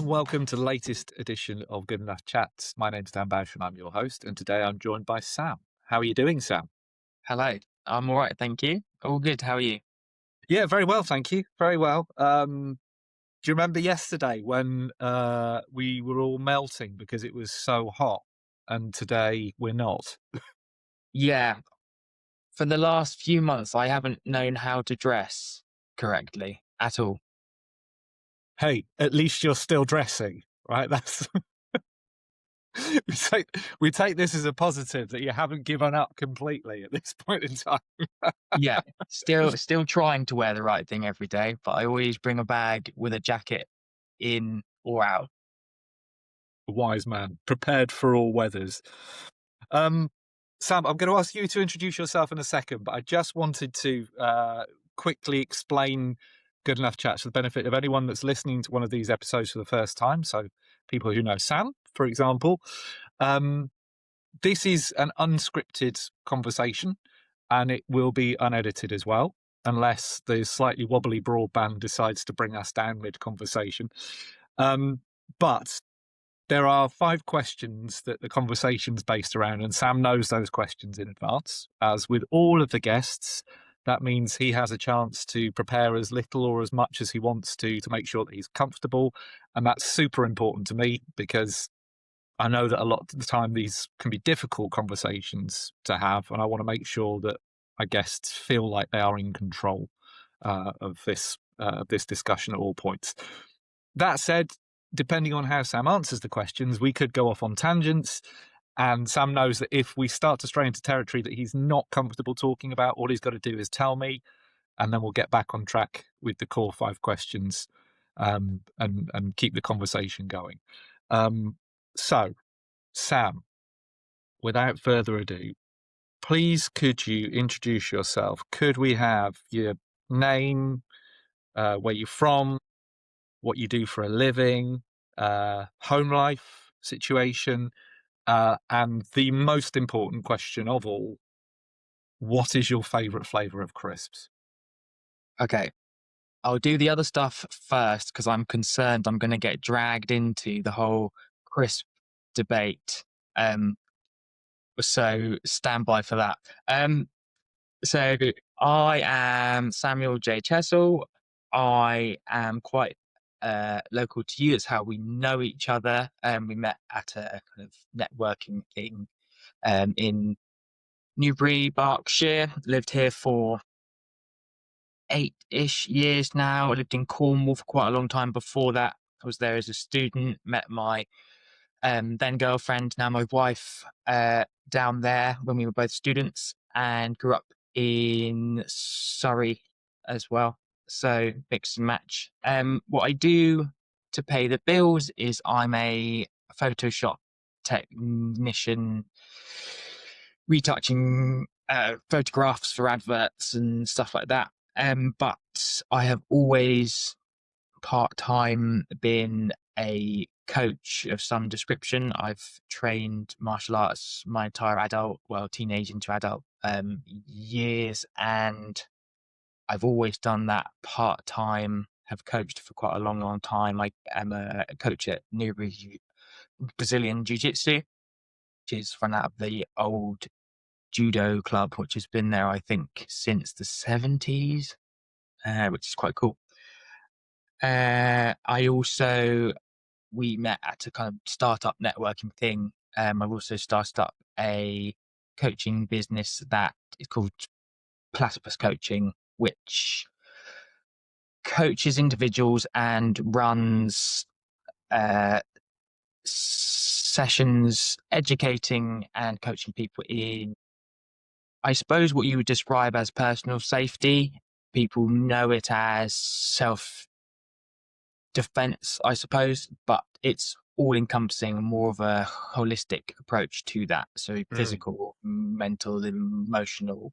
and welcome to the latest edition of Good Enough Chats. My name's Dan Bausch and I'm your host, and today I'm joined by Sam. How are you doing, Sam? Hello. I'm all right, thank you. All good. How are you? Yeah, very well, thank you. Very well. Do you remember yesterday when we were all melting because it was so hot, and today we're not? Yeah, for the last few months, I haven't known how to dress correctly at all. Hey, at least you're still dressing, right? That's we take this as a positive that you haven't given up completely at this point in time. Yeah, still trying to wear the right thing every day, but I always bring a bag with a jacket in or out. Wise man, prepared for all weathers. Um, Sam, I'm going to ask you to introduce yourself in a second, but I just wanted to quickly explain Good Enough Chats for the benefit of anyone that's listening to one of these episodes for the first time. So, people who know Sam, for example. Um, this is an unscripted conversation and it will be unedited as well, unless the slightly wobbly broadband decides to bring us down mid conversation. But there are 5 questions that the conversation's based around, and Sam knows those questions in advance. As with all of the guests, that means he has a chance to prepare as little or as much as he wants to make sure that he's comfortable. And that's super important to me because I know that a lot of the time these can be difficult conversations to have, and I want to make sure that my guests feel like they are in control of this discussion at all points. That said, depending on how Sam answers the questions, we could go off on tangents. And Sam knows that if we start to stray into territory that he's not comfortable talking about, all he's got to do is tell me, and then we'll get back on track with the core 5 questions and keep the conversation going. So, Sam, without further ado, please could you introduce yourself? Could we have your name, where you're from, what you do for a living, home life situation, and the most important question of all, what is your favourite flavour of crisps? Okay, I'll do the other stuff first because I'm concerned I'm going to get dragged into the whole crisp debate. Um, so stand by for that. So I am Samuel J. Chessell. I am quite local to you. It's how we know each other. We met at a kind of networking thing in Newbury, Berkshire. Lived here for 8-ish years now. I lived in Cornwall for quite a long time before that. I was there as a student, met my then girlfriend, now my wife, down there when we were both students, and grew up in Surrey as well. So mix and match. What I do to pay the bills is I'm a Photoshop technician, retouching photographs for adverts and stuff like that. But I have always part-time been a coach of some description. I've trained martial arts my entire teenage into adult years, and I've always done that part-time, have coached for quite a long time. I am a coach at Newbury Brazilian Jiu-Jitsu, which is run out of the old judo club, which has been there, I think, since the 70s, which is quite cool. I also, we met at a kind of startup networking thing. I've also started up a coaching business that is called Platypus Coaching, which coaches individuals and runs sessions educating and coaching people in, I suppose, what you would describe as personal safety. People know it as self defense, I suppose, but it's all encompassing, more of a holistic approach to that. So physical, mental, emotional.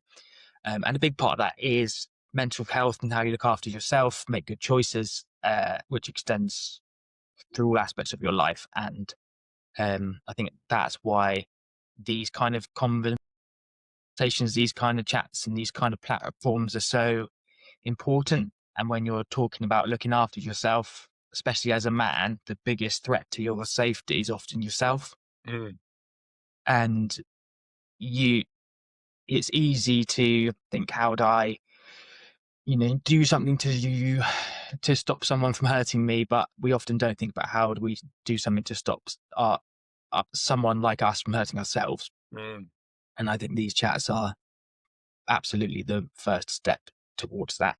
And a big part of that is mental health and how you look after yourself, make good choices, which extends through all aspects of your life. And I think that's why these kind of conversations, these kind of chats, and these kind of platforms are so important. And when you're talking about looking after yourself, especially as a man, the biggest threat to your safety is often yourself. Mm. And you, it's easy to think, how would I, do something to stop someone from hurting me? But we often don't think about how do we do something to stop someone like us from hurting ourselves. Mm. And I think these chats are absolutely the first step towards that.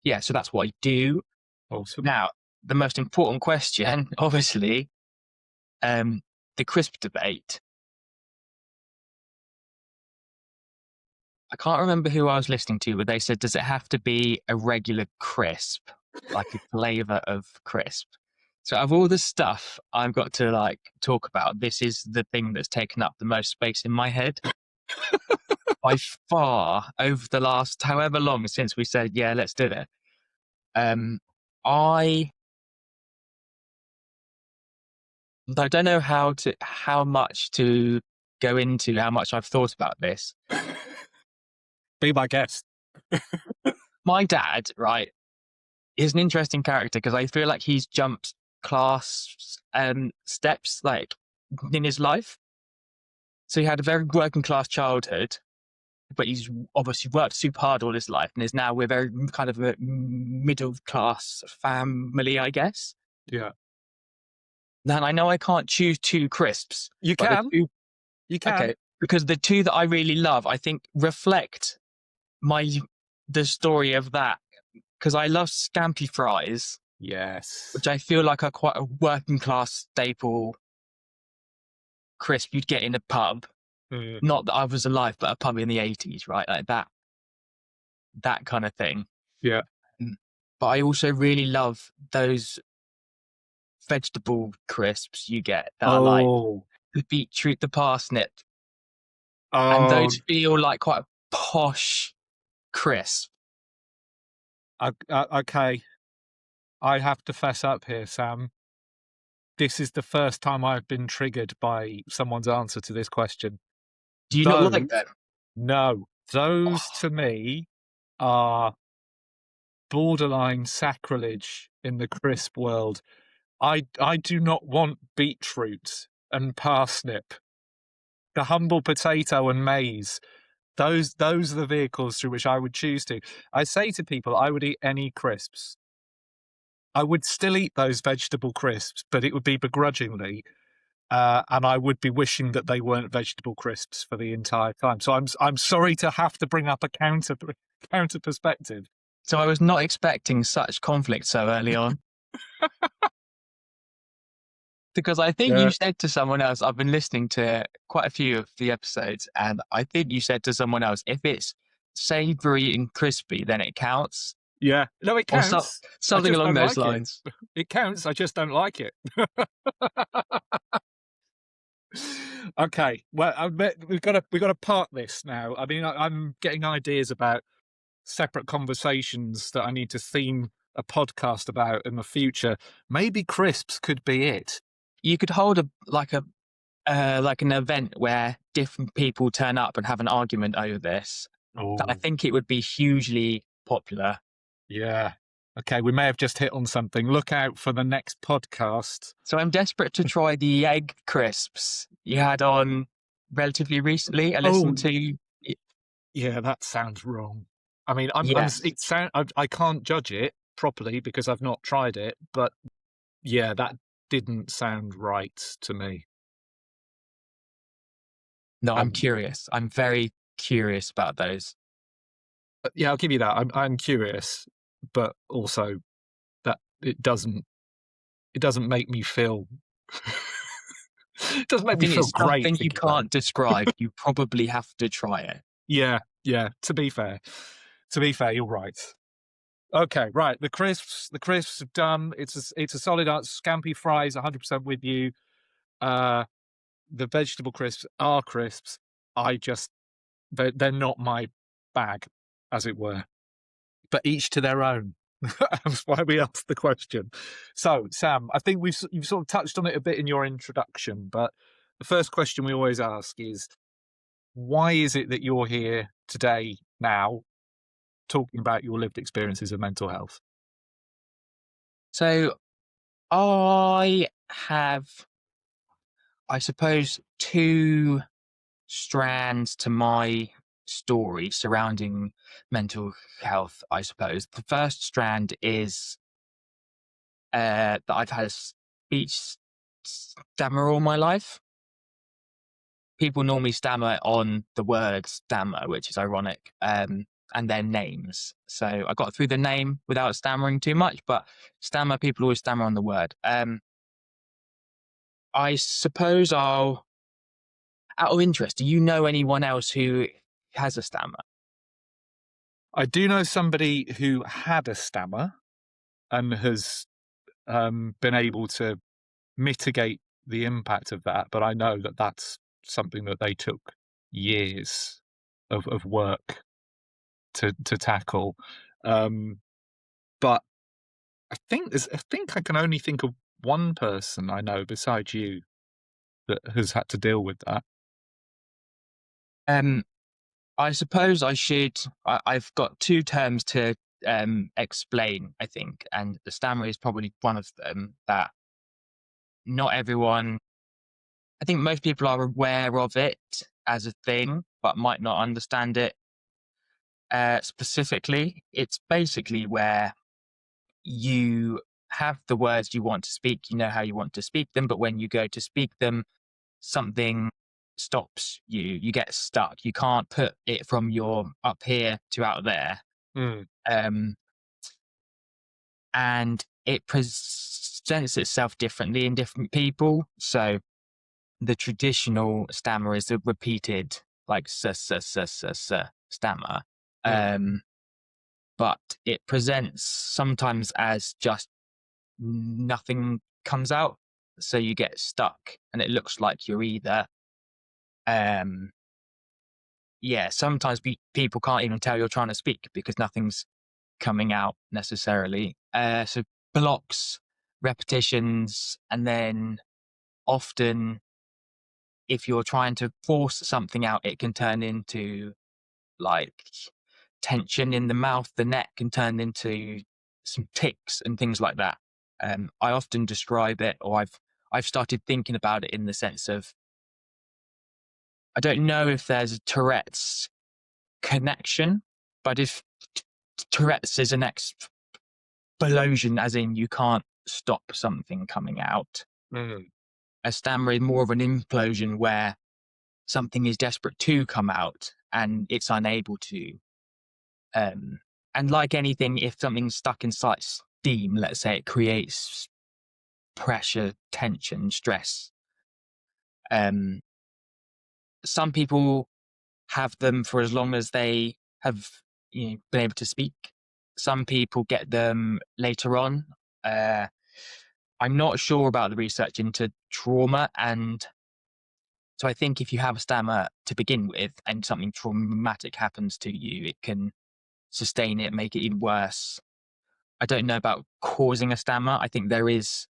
Yeah, so that's what I do. Awesome. Now, the most important question, obviously, the crisp debate. I can't remember who I was listening to, but they said, does it have to be a regular crisp, like a flavor of crisp? So, of all the stuff I've got to talk about, this is the thing that's taken up the most space in my head by far over the last however long since we said, yeah, let's do it. I don't know how much to go into, how much I've thought about this. Be my guest. My dad, right, is an interesting character because I feel like he's jumped class steps in his life. So he had a very working class childhood, but he's obviously worked super hard all his life and is now we're very kind of a middle class family, I guess. Yeah. Then I know I can't choose two crisps, You but can. You can. okay, because the two that I really love, I think reflect the story of that, because I love scampi fries, Yes. which I feel like are quite a working class staple crisp you'd get in a pub. Mm. Not that I was alive, but a pub in the 80s, right? Like that kind of thing. Yeah. Mm. But I also really love those vegetable crisps you get that are like Oh. the beetroot, the parsnip, and Oh. those feel like quite a posh crisp. Okay. I have to fess up here, Sam. This is the first time I've been triggered by someone's answer to this question. Do you not like Those, them? no, those Oh, to me are borderline sacrilege in the crisp world. I do not want beetroot and parsnip, the humble potato and maize. Those are the vehicles through which I would choose to. I say to people, I would eat any crisps. I would still eat those vegetable crisps, but it would be begrudgingly, and I would be wishing that they weren't vegetable crisps for the entire time. So I'm sorry to have to bring up a counter perspective. so I was not expecting such conflict so early on. Because I think Yeah, you said to someone else, I've been listening to quite a few of the episodes, and I think you said to someone else, if it's savory and crispy, then it counts, yeah. No, it or counts. I something just along don't those like it. lines. It counts. I just don't like it. Okay. Well, we've got to part this now. I mean, I'm getting ideas about separate conversations that I need to theme a podcast about in the future. Maybe crisps could be it. You could hold like an event where different people turn up and have an argument over this. That I Oh, think it would be hugely popular. yeah. Okay, we may have just hit on something. Look out for the next podcast. So I'm desperate to try the egg crisps you had on relatively recently. I listened Oh, to, yeah, that sounds wrong. I mean, yes. I can't judge it properly because I've not tried it, but yeah, that didn't sound right to me. No, I'm Um, curious. I'm very curious about those. yeah, I'll give you that. I'm curious, but also that it doesn't make me feel it doesn't I make me think feel it's great something you thinking about it. can't describe. You probably have to try it. Yeah, yeah. To be fair, you're right. Okay, right. The crisps have done. It's a solid answer. Scampi fries, 100% with you. Uh, the vegetable crisps are crisps. I just they're not my bag, as it were. But each to their own. That's why we asked the question. So, Sam, I think you've sort of touched on it a bit in your introduction, but the first question we always ask is, why is it that you're here today now talking about your lived experiences of mental health? So I have, I suppose, two strands to my story surrounding mental health, I suppose. The first strand is that I've had a speech stammer all my life. People normally stammer on the word stammer, which is ironic, and their names. So I got through the name without stammering too much, but stammer, people always stammer on the word. I suppose out of interest, do you know anyone else who has a stammer? I do know somebody who had a stammer and has been able to mitigate the impact of that, but I know that that's something that they took years of work to tackle. Um, but I think I can only think of one person I know besides you that has had to deal with that. Um, I suppose I should. I've got two terms to explain, I think, and the stammer is probably one of them that not everyone, I think most people are aware of it as a thing, but might not understand it specifically. It's basically where you have the words you want to speak, you know how you want to speak them, but when you go to speak them, something stops you. You get stuck. You can't put it from your up here to out there. Mm, Um, and it presents itself differently in different people. So the traditional stammer is a repeated, like stammer. mm, Um, but it presents sometimes as just nothing comes out. So you get stuck and it looks like you're either, um, yeah, sometimes people can't even tell you're trying to speak because nothing's coming out necessarily. So blocks, repetitions, and then often if you're trying to force something out, it can turn into like tension in the mouth. The neck can turn into some tics and things like that. I often describe it, or I've started thinking about it in the sense of I don't know if there's a Tourette's connection, but if Tourette's is an explosion, as in you can't stop something coming out, mm, a stammer is more of an implosion where something is desperate to come out and it's unable to. Um, and like anything, if something's stuck inside steam, let's say, it creates pressure, tension, stress. Um, some people have them for as long as they have been able to speak. Some people get them later on. Uh, I'm not sure about the research into trauma, and so I think if you have a stammer to begin with and something traumatic happens to you, it can sustain it, make it even worse. I don't know about causing a stammer. I think there is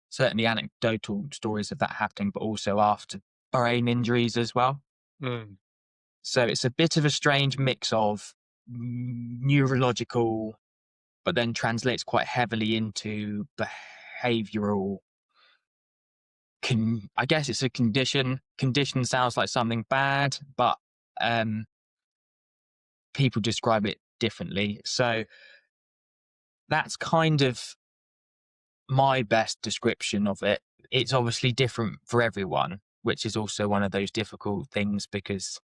certainly anecdotal stories of that happening, but also after brain injuries as well. mm. So it's a bit of a strange mix of neurological, but then translates quite heavily into behavioral. I guess it's a condition. Condition sounds like something bad, but um, people describe it differently. So that's kind of my best description of it. It's obviously different for everyone, which is also one of those difficult things because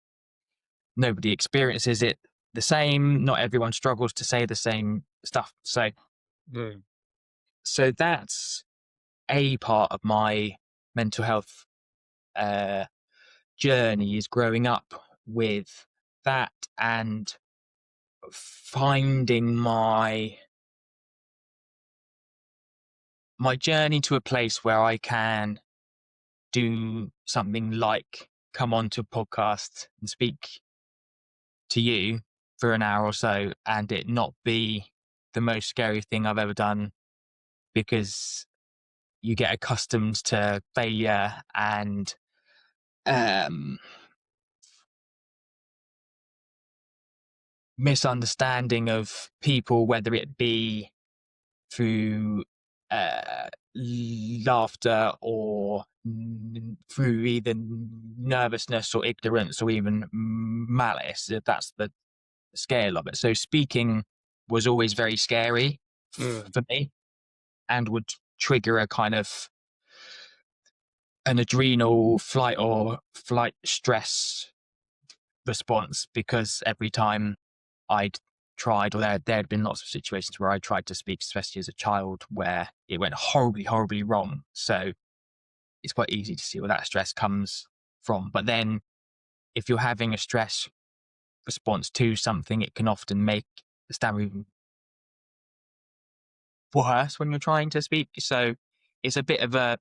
nobody experiences it the same. Not everyone struggles to say the same stuff. Mm. So that's a part of my mental health uh, journey is growing up with that and finding my journey to a place where I can do something like come onto a podcast and speak to you for an hour or so and it not be the most scary thing I've ever done because you get accustomed to failure and um, misunderstanding of people, whether it be through laughter or through either nervousness or ignorance or even malice. That's the scale of it. So speaking was always very scary for me and would trigger a kind of an adrenal flight or flight stress response, because every time I'd tried, or there had been lots of situations where I tried to speak, especially as a child, where it went horribly, horribly wrong. So it's quite easy to see where that stress comes from. But then if you're having a stress response to something, it can often make the stammer even worse when you're trying to speak. So it's a bit of a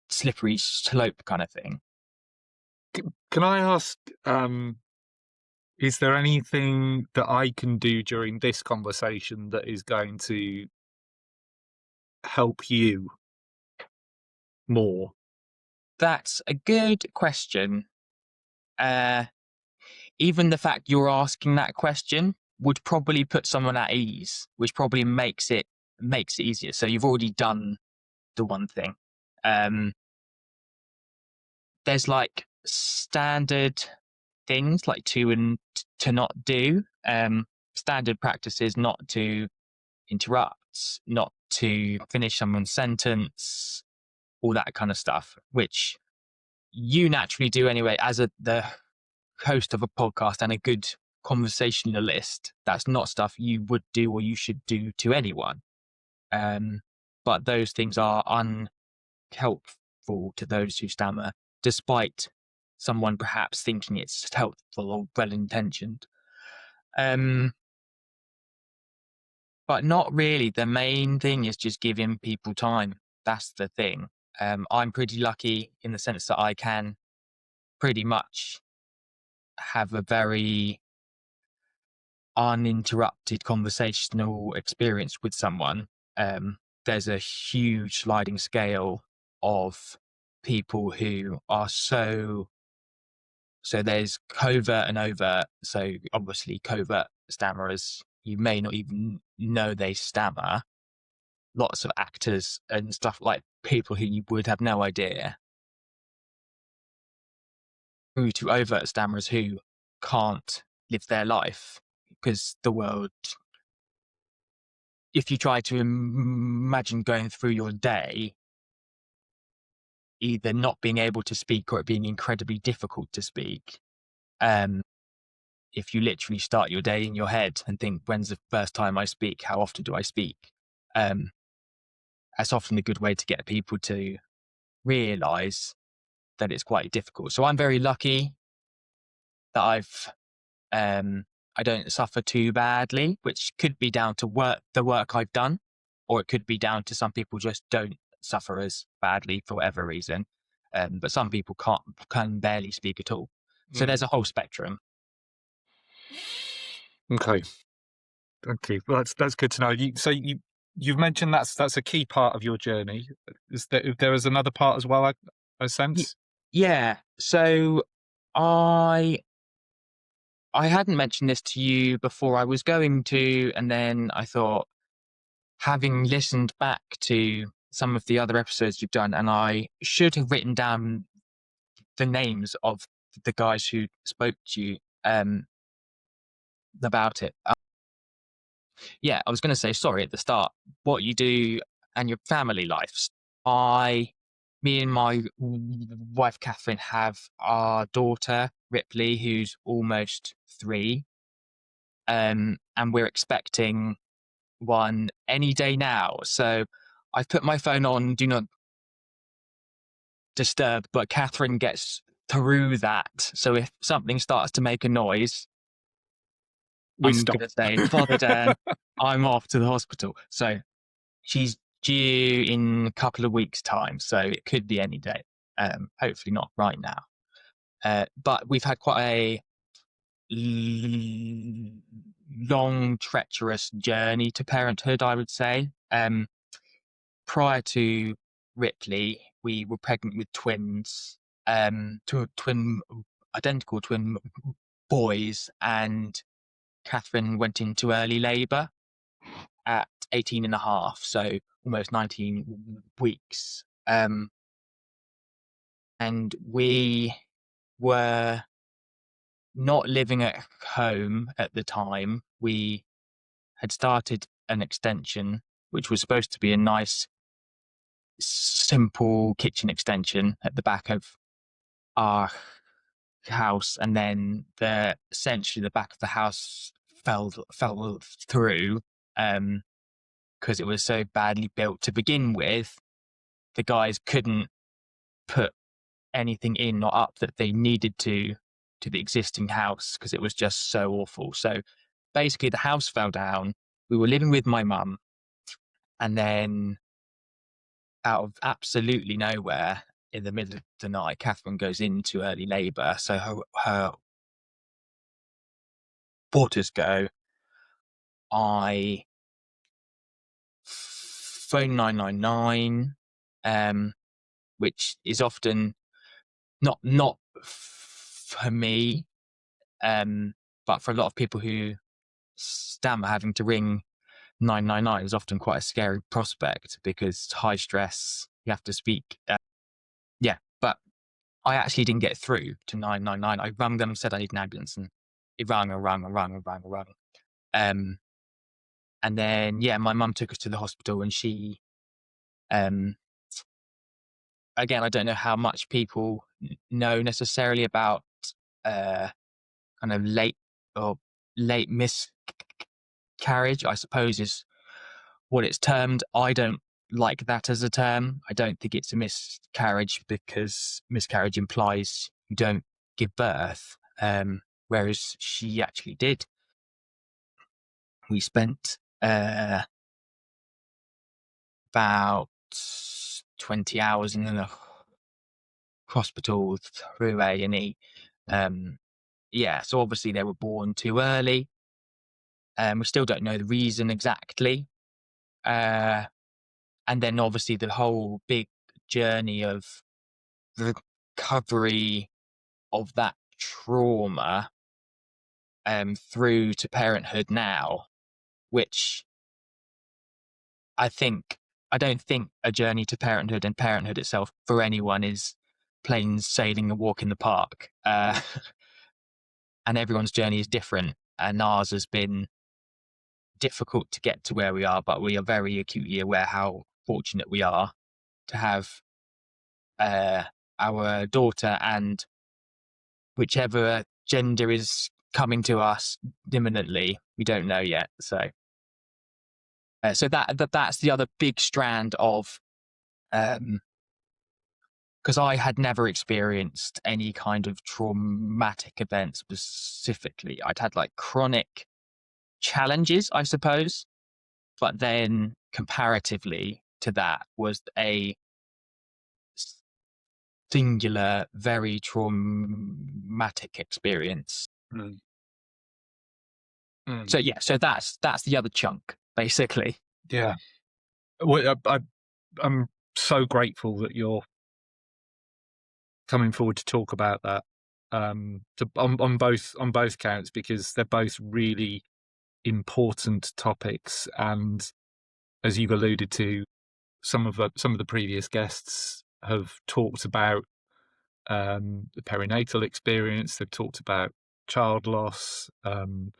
slippery slope kind of thing. Can I ask, is there anything that I can do during this conversation that is going to help you more? That's a good question. Even the fact you're asking that question would probably put someone at ease, which probably makes it easier. So you've already done the one thing. There's like standard things like to and to not do. Standard practices: not to interrupt, not to finish someone's sentence, all that kind of stuff, which you naturally do anyway as the host of a podcast and a good conversationalist. That's not stuff you would do or you should do to anyone. But those things are unhelpful to those who stammer, despite someone perhaps thinking it's helpful or well intentioned. But not really. The main thing is just giving people time. That's the thing. I'm pretty lucky in the sense that I can pretty much have a very uninterrupted conversational experience with someone. There's a huge sliding scale of people who are so there's covert and overt. So obviously covert stammerers, you may not even know they stammer. Lots of actors and stuff, like people who you would have no idea, through to overt stammerers who can't live their life because the world, if you try to imagine going through your day, either not being able to speak or it being incredibly difficult to speak, if you literally start your day in your head and think, when's the first time I speak? How often do I speak? That's often a good way to get people to realize that it's quite difficult. So I'm very lucky that I don't suffer too badly, which could be down to the work I've done, or it could be down to some people just don't suffer as badly for whatever reason. But some people can barely speak at all. So there's a whole spectrum. Okay. Well, that's good to know. You've mentioned that's a key part of your journey. There is another part as well, I sense? Yeah. So I hadn't mentioned this to you before. I was going to, and then I thought, having listened back to some of the other episodes you've done, and I should have written down the names of the guys who spoke to you about it. Yeah, I was going to say, sorry, at the start, what you do and your family lives. Me and my wife, Catherine, have our daughter, Ripley, who's almost 3. And we're expecting one any day now. So I've put my phone on do not disturb, but Catherine gets through that. So if something starts to make a noise, I'm going to say, Father Dan, I'm off to the hospital. So she's due in a couple of weeks' time. So it could be any day. Hopefully not right now. But we've had quite a long, treacherous journey to parenthood, I would say. Prior to Ripley, we were pregnant with twins, identical twin boys, and Catherine went into early labour at 18 and a half. So almost 19 weeks. And we were not living at home at the time. We had started an extension, which was supposed to be a nice, simple kitchen extension at the back of our house, and then essentially the back of the house fell through, because it was so badly built to begin with. The guys couldn't put anything in or up that they needed to the existing house because it was just so awful. So basically the house fell down. We were living with my mum, and then out of absolutely nowhere, in the middle of the night, Catherine goes into early labour. So her waters go. I phone 999, which is often not for me, but for a lot of people who stammer, having to ring 999 is often quite a scary prospect because high stress, you have to speak. Yeah, but I actually didn't get through to 999. I rang them, said I need an ambulance, and it rang and rang and rang and rang and rang. And then, yeah, my mum took us to the hospital, and she, again, I don't know how much people know necessarily about kind of late miscarriage, I suppose is what it's termed. I don't like that as a term. I don't think it's a miscarriage because miscarriage implies you don't give birth, whereas she actually did. We spent about 20 hours in the hospital through A&E. Yeah, so obviously they were born too early. We still don't know the reason exactly. And then obviously the whole big journey of recovery of that trauma through to parenthood now, which I don't think a journey to parenthood and parenthood itself for anyone is plain sailing a walk in the park. And everyone's journey is different, and ours has been difficult to get to where we are, but we are very acutely aware how fortunate we are to have our daughter, and whichever gender is coming to us imminently, we don't know yet. So that's the other big strand of, because I had never experienced any kind of traumatic event specifically. I'd had like chronic challenges, I suppose, but then comparatively to that was a singular, very traumatic experience. Mm. Mm. So yeah, so that's the other chunk, basically. Yeah. Well, I'm so grateful that you're coming forward to talk about that, on both counts, because they're both really important topics, and as you've alluded to, some of the previous guests have talked about the perinatal experience. They've talked about child loss, and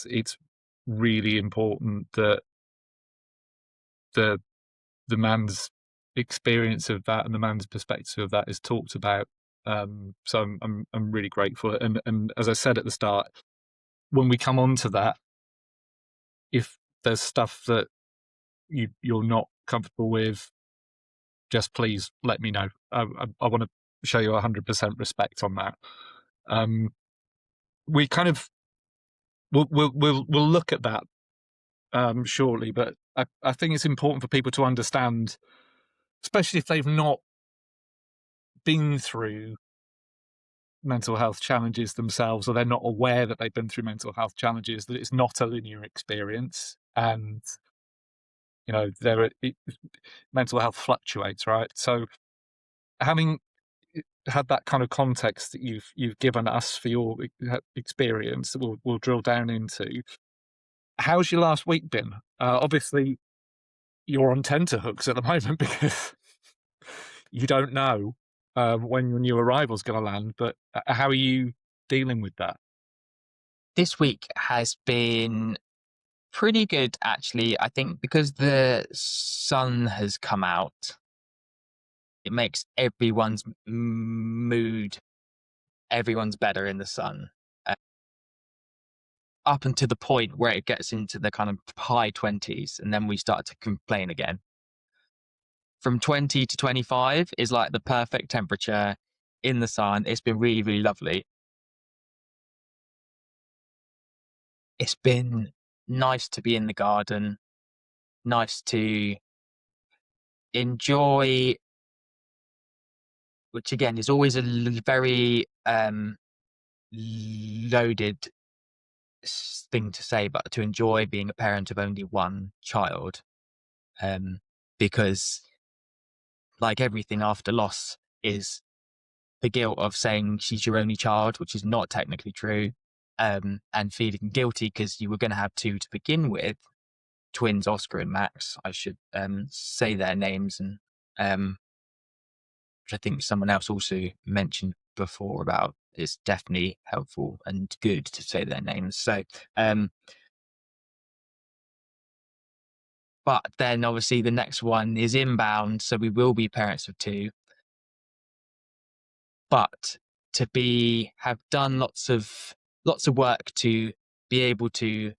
it's really important that the man's experience of that and the man's perspective of that is talked about. So I'm really grateful, and as I said at the start, when we come on to that, if there's stuff that you're not comfortable with, just please let me know. I want to show you 100% respect on that. We kind of we'll look at that shortly, but I think it's important for people to understand, especially if they've not been through mental health challenges themselves, or they're not aware that they've been through mental health challenges, that it's not a linear experience, and mental health fluctuates, right? So having had that kind of context that you've given us for your experience, that we'll drill down into. How's your last week been? Obviously, you're on tenterhooks at the moment because you don't know when your new arrival's going to land. But how are you dealing with that? This week has been pretty good, actually. I think because the sun has come out, it makes everyone's mood, everyone's better in the sun. Up until the point where it gets into the kind of high 20s, and then we start to complain again. From 20 to 25 is like the perfect temperature in the sun. It's been really, really lovely. It's been nice to be in the garden, nice to enjoy, which again is always a very loaded thing to say, but to enjoy being a parent of only one child, because like everything after loss is the guilt of saying she's your only child, which is not technically true, and feeling guilty because you were going to have two to begin with, twins Oscar and Max. I should say their names, and which I think someone else also mentioned before about it's definitely helpful and good to say their names. So, but then obviously the next one is inbound, so we will be parents of two. But to have done lots of work to be able to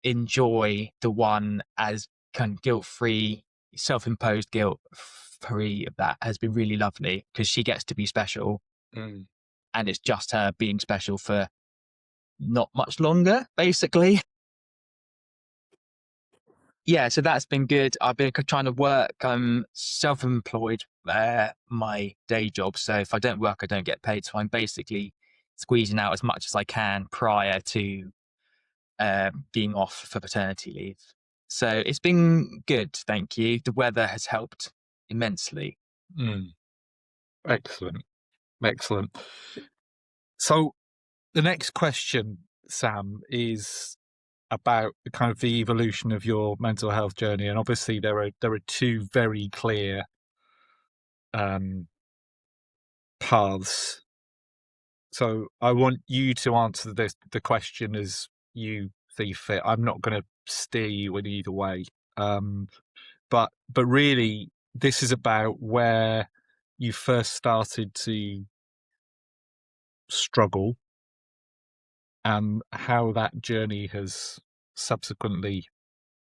enjoy the one as kind of guilt-free, self-imposed guilt-free of that has been really lovely because she gets to be special, and it's just her being special for not much longer, basically. Yeah, so that's been good. I've been trying to work. I'm self-employed, my day job. So if I don't work, I don't get paid. So I'm basically squeezing out as much as I can prior to being off for paternity leave. So it's been good, thank you. The weather has helped immensely. Excellent. Excellent. So the next question, Sam, is about the kind of the evolution of your mental health journey, and obviously there are two very clear paths. So I want you to answer the question as you see fit. I'm not going to steer you in either way, but really, this is about where you first started to struggle and how that journey has subsequently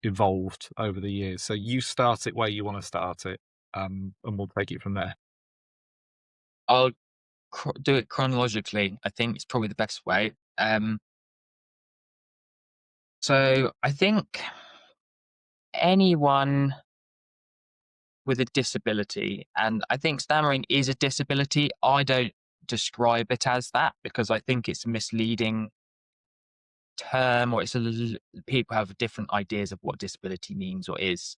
evolved over the years. So you start it where you want to start it, and we'll take it from there. I'll do it chronologically. I think it's probably the best way. So I think anyone with a disability, and I think stammering is a disability. I don't describe it as that because I think it's a misleading term, or people have different ideas of what disability means or is.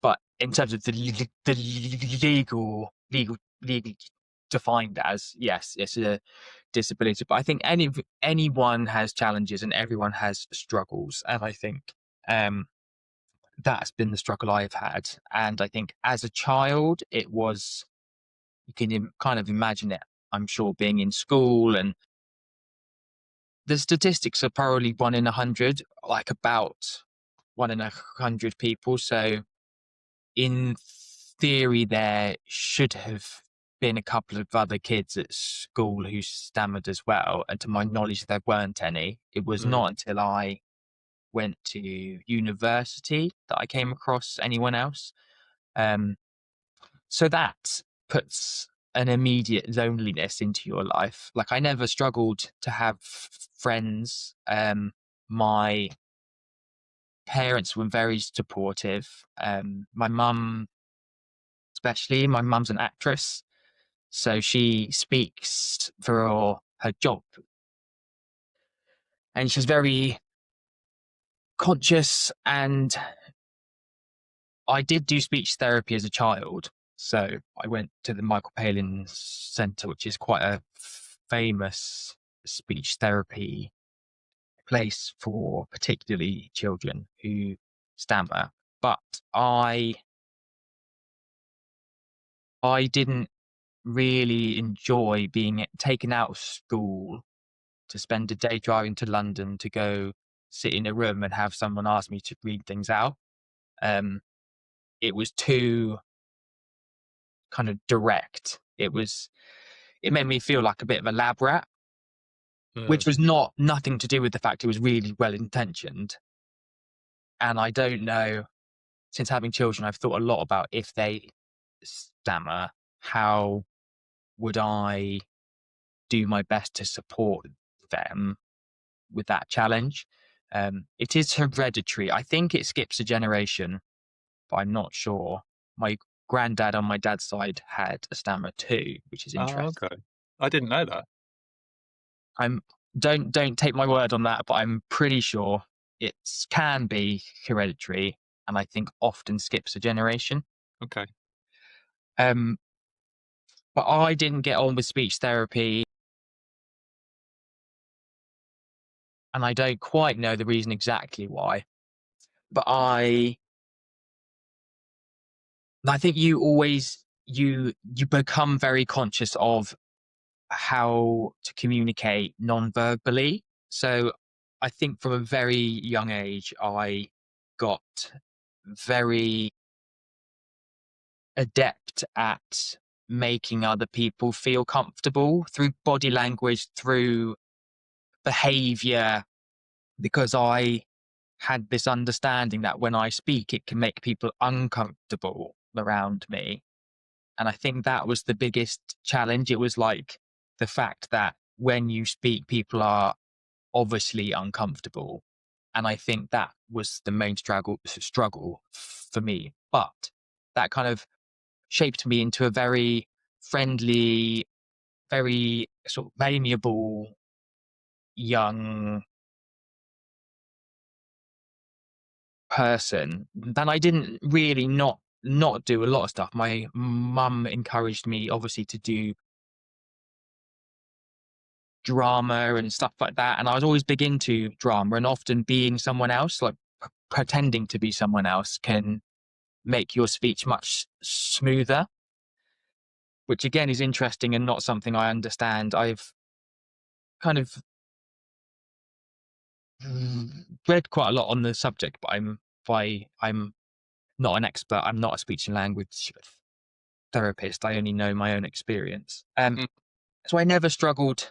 But in terms of the legal defined as, yes, it's a disability. But I think anyone has challenges and everyone has struggles, and I think that's been the struggle I've had. And I think as a child, it was, you can kind of imagine it, I'm sure, being in school, and the statistics are probably 1 in 100, like about 1 in 100 people. So in theory, there should have been a couple of other kids at school who stammered as well. And to my knowledge, there weren't any. It was not until I went to university that I came across anyone else. So that puts an immediate loneliness into your life. Like, I never struggled to have friends. My parents were very supportive. My mum, especially, my mum's an actress, so she speaks for her job, and she's very conscious. And I did do speech therapy as a child. So I went to the Michael Palin Centre, which is quite a famous speech therapy place for particularly children who stammer, but I didn't really enjoy being taken out of school to spend a day driving to London to go sit in a room and have someone ask me to read things out. Um, it was too kind of direct. It made me feel like a bit of a lab rat, which Mm. was nothing to do with the fact it was really well intentioned. And I don't know, since having children, I've thought a lot about if they stammer, how would I do my best to support them with that challenge? It is hereditary. I think it skips a generation, but I'm not sure. My granddad on my dad's side had a stammer too, which is Oh, interesting. okay. I didn't know that. I'm don't take my word on that, but I'm pretty sure it can be hereditary, and I think often skips a generation. Okay. Um, but I didn't get on with speech therapy, and I don't quite know the reason exactly why. But I think you become very conscious of how to communicate non-verbally. So I think from a very young age, I got very adept at making other people feel comfortable through body language, through behavior, because I had this understanding that when I speak, it can make people uncomfortable around me. And I think that was the biggest challenge. It was like the fact that when you speak, people are obviously uncomfortable. And I think that was the main struggle for me. But that kind of shaped me into a very friendly, very sort of amiable young person. Then I didn't really not do a lot of stuff. My mum encouraged me obviously to do drama and stuff like that, and I was always big into drama, and often being someone else, like pretending to be someone else, can make your speech much smoother, which again is interesting and not something I understand. I've kind of read quite a lot on the subject, but I'm not an expert. I'm not a speech and language therapist. I only know my own experience. Mm. So I never struggled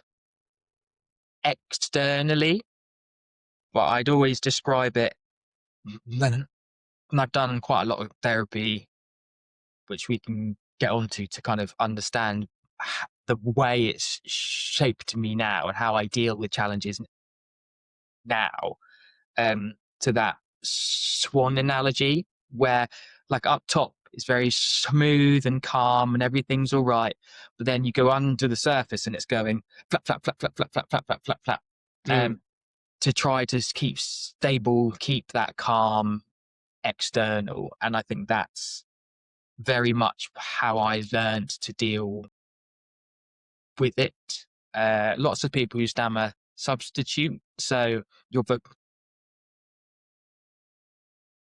externally, but I'd always describe it. And I've done quite a lot of therapy, which we can get onto to kind of understand the way it's shaped me now and how I deal with challenges now. To that swan analogy, where like up top it's very smooth and calm and everything's all right, but then you go under the surface and it's going flap flap flap flap flap flap flap flap flap flap. Mm. To try to keep stable, keep that calm external, and I think that's very much how I learned to deal with it. Lots of people who stammer substitute, so your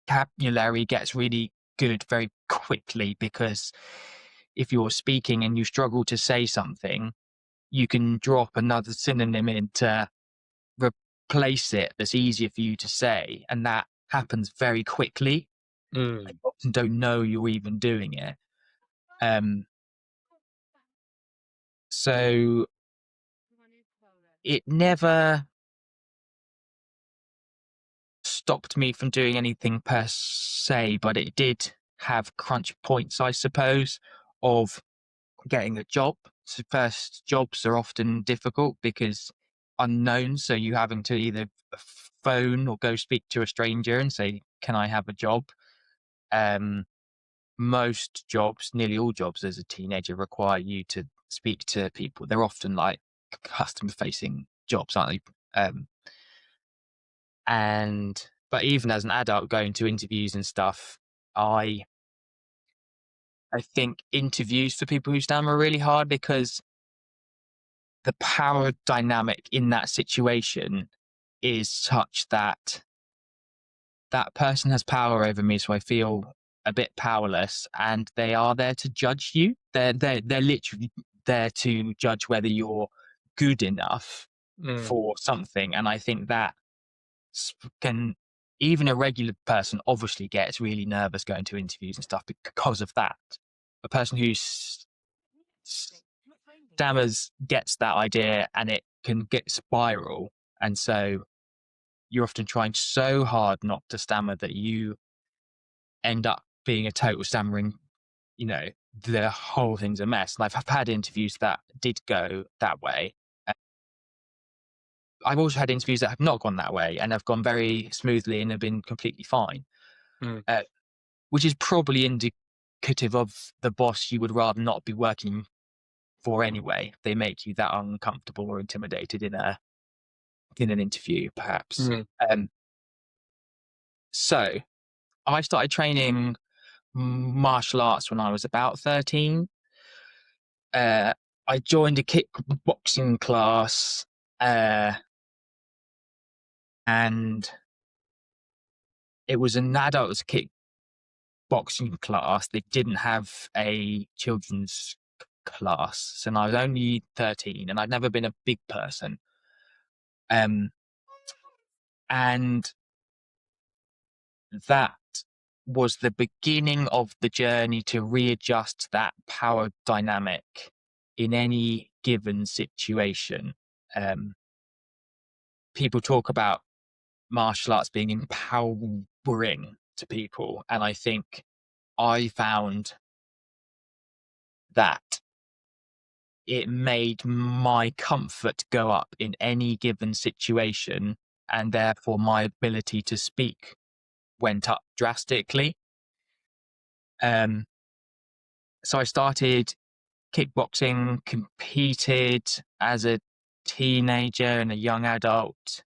vocabulary gets really good very quickly, because if you're speaking and you struggle to say something, you can drop another synonym in to replace it that's easier for you to say, and that happens very quickly. I Mm. often don't know you're even doing it. Um, so it never stopped me from doing anything per se, but it did have crunch points, I suppose, of getting a job. So first jobs are often difficult because unknown. So you having to either phone or go speak to a stranger and say, "Can I have a job?" Um, Most jobs, nearly all jobs as a teenager, require you to speak to people. They're often like customer facing jobs, aren't they? And but even as an adult going to interviews and stuff, I I think interviews for people who stammer are really hard, because the power dynamic in that situation is such that that person has power over me, so I feel a bit powerless, and they are there to judge you. They're literally there to judge whether you're good enough for something. And I think that can, even a regular person obviously gets really nervous going to interviews and stuff because of that. A person who stammers gets that idea, and it can get spiral. And so you're often trying so hard not to stammer that you end up being a total stammering, the whole thing's a mess. And I've had interviews that did go that way. I've also had interviews that have not gone that way and have gone very smoothly and have been completely fine, which is probably indicative of the boss you would rather not be working for anyway. They make you that uncomfortable or intimidated in an interview, perhaps. So I started training martial arts when I was about 13. I joined a kickboxing class, and it was an adults kickboxing class. They didn't have a children's class, and I was only 13, and I'd never been a big person. And that was the beginning of the journey to readjust that power dynamic in any given situation. People talk about martial arts being empowering to people, and I think I found that it made my comfort go up in any given situation, and therefore my ability to speak went up drastically. So I started kickboxing, competed as a teenager and a young adult.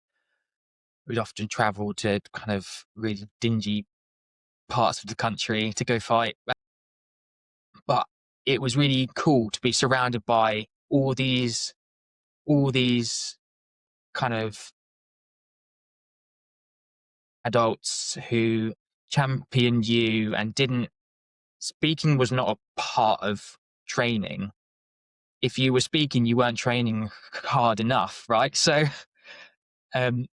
We'd often travel to kind of really dingy parts of the country to go fight. But it was really cool to be surrounded by all these kind of adults who championed you, and didn't speaking was not a part of training. If you were speaking, you weren't training hard enough, right? So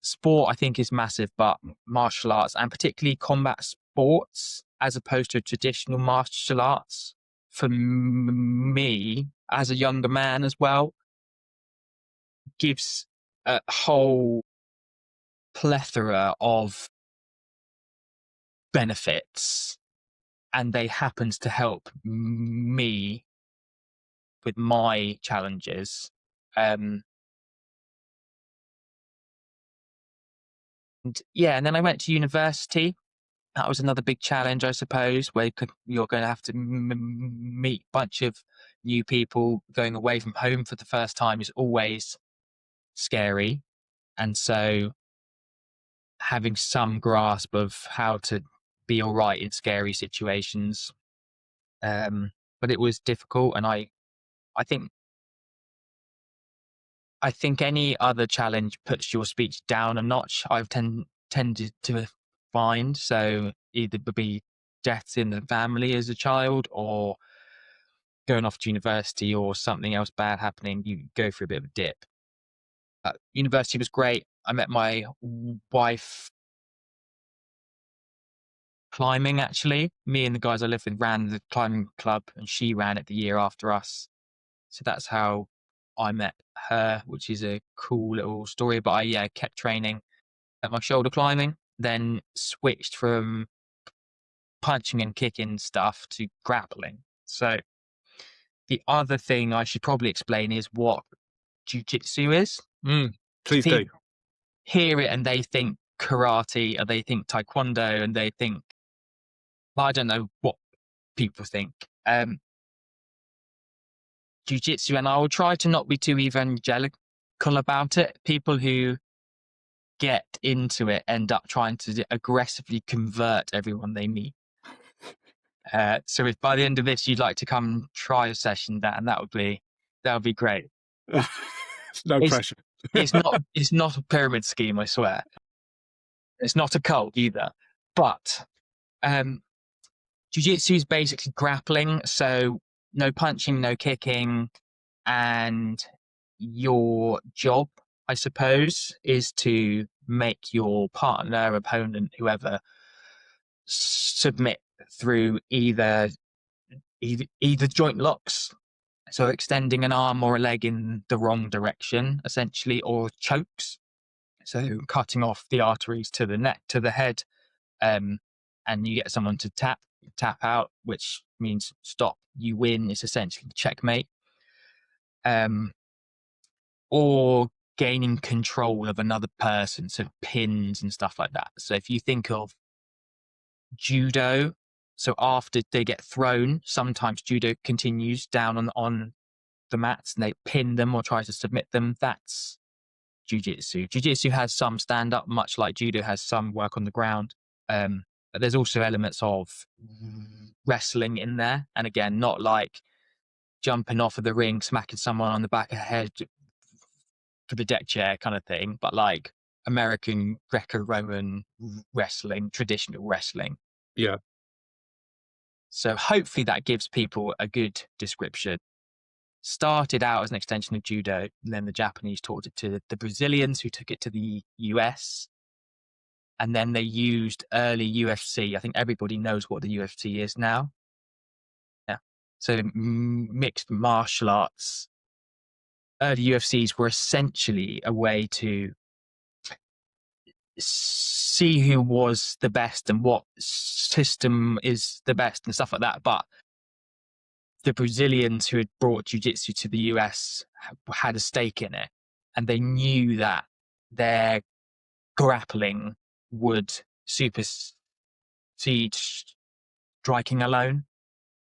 sport, I think, is massive, but martial arts, and particularly combat sports as opposed to traditional martial arts, for me as a younger man as well, gives a whole plethora of benefits, and they happened to help me with my challenges. And then I went to university. That was another big challenge, I suppose, where you're going to have to meet a bunch of new people. Going away from home for the first time is always scary. And so having some grasp of how to be all right in scary situations. But it was difficult. And I think any other challenge puts your speech down a notch. I've tended to find. So either be deaths in the family as a child, or going off to university, or something else bad happening, you go through a bit of a dip. University was great. I met my wife climbing, actually. Me and the guys I lived with ran the climbing club, and she ran it the year after us. So that's how I met her, which is a cool little story. But I kept training at my shoulder climbing, then switched from punching and kicking stuff to grappling. So the other thing I should probably explain is what jiu-jitsu is. Please do. People hear it and they think karate, or they think taekwondo, and they think, I don't know what people think. Jiu-jitsu, and I will try to not be too evangelical about it. People who get into it end up trying to aggressively convert everyone they meet. So if by the end of this you'd like to come try a session, that would be great. No pressure. It's not a pyramid scheme, I swear. It's not a cult either. But jiu-jitsu is basically grappling, so no punching, no kicking, and your job, I suppose, is to make your partner, opponent, whoever, submit through either joint locks, so extending an arm or a leg in the wrong direction, essentially, or chokes, so cutting off the arteries to the neck, to the head, and you get someone to tap out, which means stop, you win. It's essentially checkmate. Or gaining control of another person, so pins and stuff like that. So if you think of judo, so after they get thrown, sometimes judo continues down on the mats and they pin them or try to submit them. That's jiu-jitsu. Jiu-jitsu has some stand-up, much like judo has some work on the ground. But there's also elements of wrestling in there. And again, not like jumping off of the ring, smacking someone on the back of the head for the deck chair kind of thing, but like American Greco-Roman wrestling, traditional wrestling. Yeah. So hopefully that gives people a good description. Started out as an extension of judo, and then the Japanese taught it to the Brazilians, who took it to the US. And then they used early UFC. I think everybody knows what the UFC is now. Yeah. So mixed martial arts. Early UFCs were essentially a way to see who was the best and what system is the best and stuff like that. But the Brazilians who had brought jiu-jitsu to the US had a stake in it, and they knew that their grappling would supersede striking alone.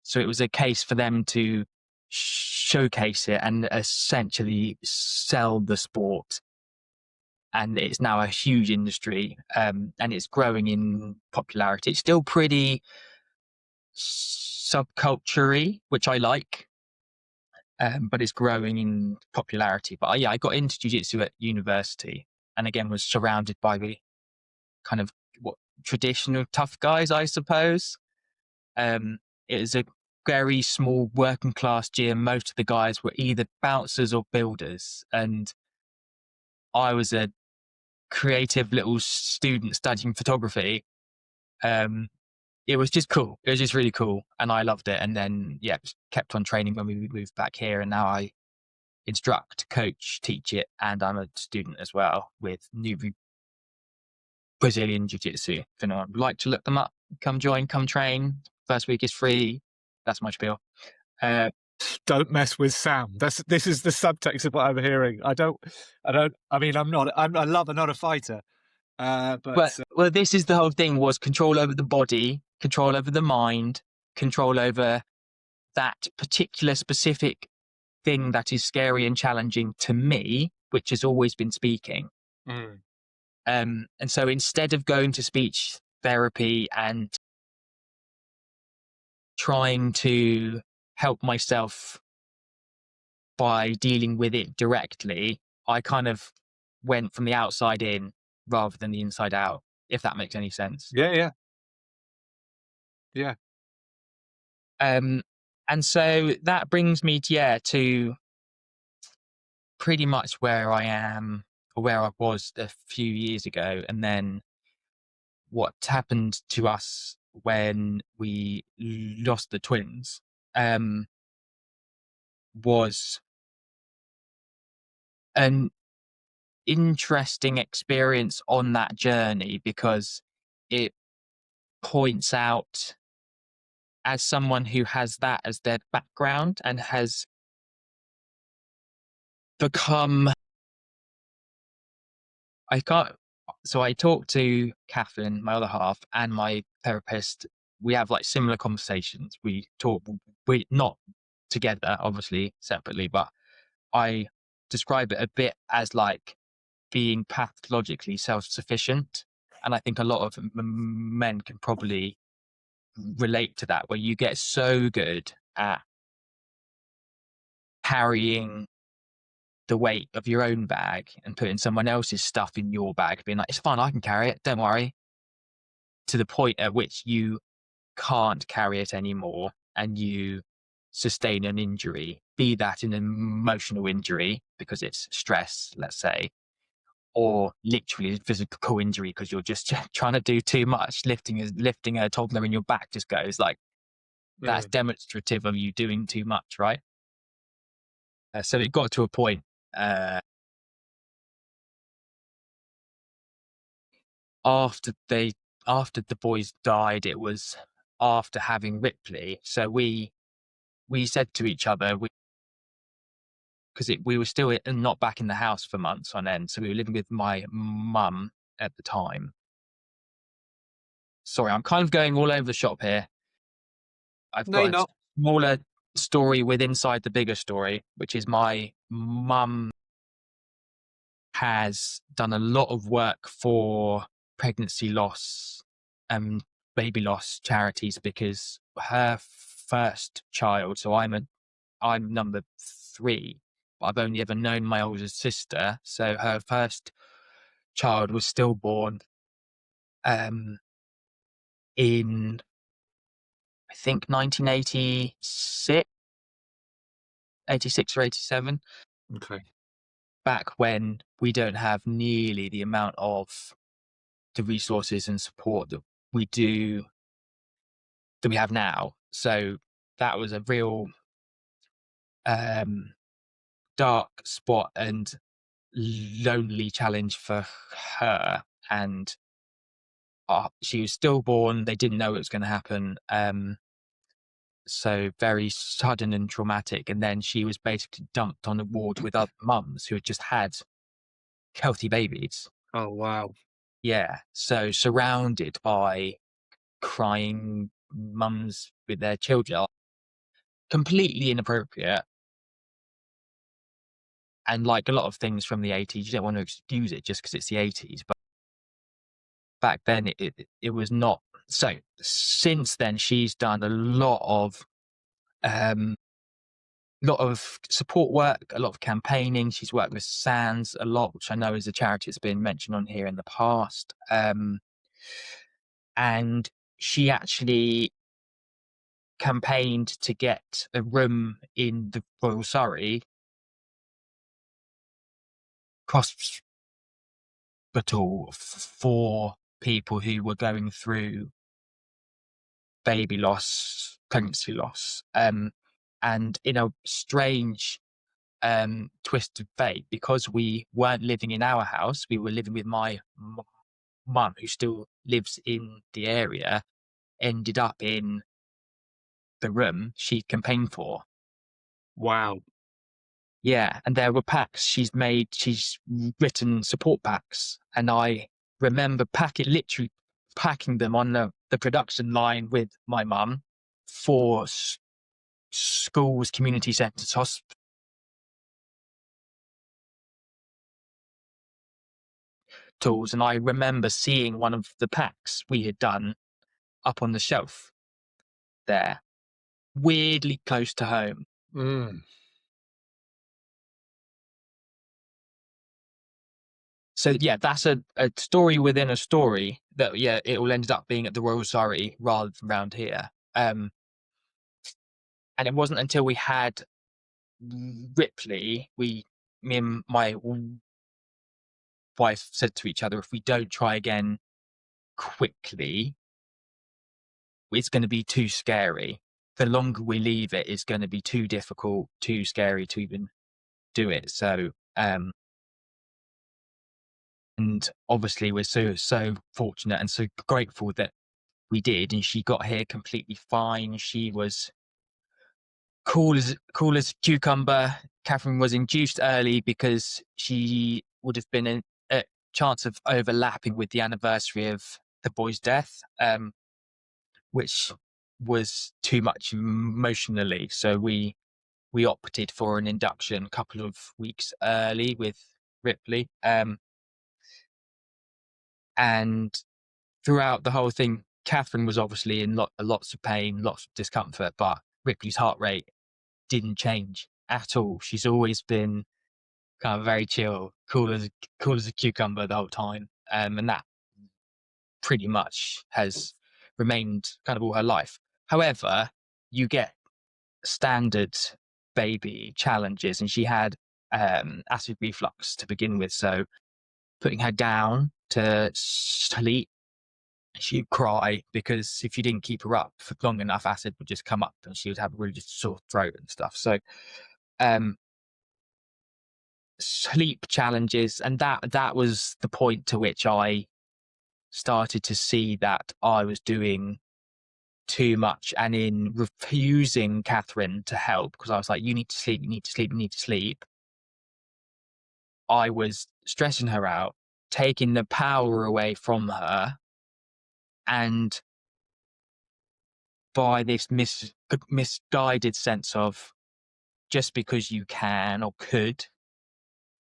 So it was a case for them to showcase it and essentially sell the sport. And it's now a huge industry, and it's growing in popularity. It's still pretty subculture-y, which I like, but it's growing in popularity. But yeah, I got into jiu-jitsu at university, and again was surrounded by the kind of traditional tough guys, I suppose. It was a very small working class gym. Most of the guys were either bouncers or builders, and I was a creative little student studying photography. It was just cool. It was just really cool, and I loved it. And then kept on training when we moved back here, and now I instruct, coach, teach it, and I'm a student as well with New Brazilian Jiu-Jitsu. If anyone would like to look them up, come join, come train. First week is free. That's my spiel. Don't mess with Sam. This is the subtext of what I'm hearing. I mean, I'm not a fighter. But well, this is the whole thing: was control over the body, control over the mind, control over that particular specific thing that is scary and challenging to me, which has always been speaking. And so instead of going to speech therapy and trying to help myself by dealing with it directly, I kind of went from the outside in rather than the inside out, if that makes any sense. Yeah. And so that brings me to pretty much where I am, or where I was a few years ago, and then what happened to us when we lost the twins was an interesting experience on that journey, because it points out, as someone who has that as their background and has become, I talked to Catherine, my other half, and my therapist. We have like similar conversations. We not together, obviously separately, but I describe it a bit as like being pathologically self-sufficient. And I think a lot of men can probably relate to that, where you get so good at carrying the weight of your own bag and putting someone else's stuff in your bag, being like, it's fine, I can carry it, don't worry. to the point at which you can't carry it anymore and you sustain an injury, be that an emotional injury because it's stress, let's say, or literally a physical injury because you're just trying to do too much. Lifting a toddler in your back just goes like, that's Mm. demonstrative of you doing too much, right? So it got to a point uh, after after the boys died. It was after having Ripley. So we said to each other, because we were still not back in the house for months on end. So we were living with my mum at the time. Sorry, I'm kind of going all over the shop here. I've No, you're got a not. smaller story with inside the bigger story, which is my mum has done a lot of work for pregnancy loss and baby loss charities because her first child, so I'm number 3, but I've only ever known my older sister. So her first child was stillborn um, in, I think, 1986, 86 or 87, Okay. back when we don't have nearly the amount of the resources and support that we do, that we have now. So that was a real dark spot and lonely challenge for her. And she was stillborn. They didn't know it was going to happen. So very sudden and traumatic. And then she was basically dumped on a ward with other mums who had just had healthy babies. Oh, wow. Yeah. So surrounded by crying mums with their children, completely inappropriate. And like a lot of things from the 80s, you don't want to excuse it just because it's the 80s. But back then, it was not. So since then, she's done um, lot of support work, a lot of campaigning. She's worked with SANS a lot, which I know is a charity that's been mentioned on here in the past. And she actually campaigned to get a room in the Royal Surrey hospital for people who were going through baby loss, pregnancy loss. And in a strange twist of fate, because we weren't living in our house, we were living with my mum, who still lives in the area, ended up in the room she campaigned for. Wow. Yeah, and there were packs she's written support packs, and I remember literally packing them on the production line with my mum for schools, community centres, hospitals. And I remember seeing one of the packs we had done up on the shelf there, weirdly close to home. Mm. So yeah, that's a story within a story that, yeah, it all ended up being at the Royal Surrey rather than around here. And it wasn't until we had Ripley, me and my wife said to each other, if we don't try again quickly, it's going to be too scary. The longer we leave it, it's going to be too difficult, too scary to even do it. So, and obviously we're so fortunate and so grateful that we did, and she got here completely fine. She was cool as a cucumber. Catherine was induced early because she would have been a chance of overlapping with the anniversary of the boy's death, which was too much emotionally. So we opted for an induction a couple of weeks early with Ripley. And throughout the whole thing, Catherine was obviously in lots of pain, lots of discomfort, but Ripley's heart rate didn't change at all. She's always been kind of very chill, cool as a cucumber the whole time. And that pretty much has remained kind of all her life. However, you get standard baby challenges, and she had acid reflux to begin with. So putting her down to sleep, she'd cry because if you didn't keep her up for long enough, acid would just come up and she would have a really sore throat and stuff. So sleep challenges, and that was the point to which I started to see that I was doing too much, and in refusing Catherine to help because I was like, you need to sleep, you need to sleep, you need to sleep, I was stressing her out, taking the power away from her, and by this misguided sense of just because you can or could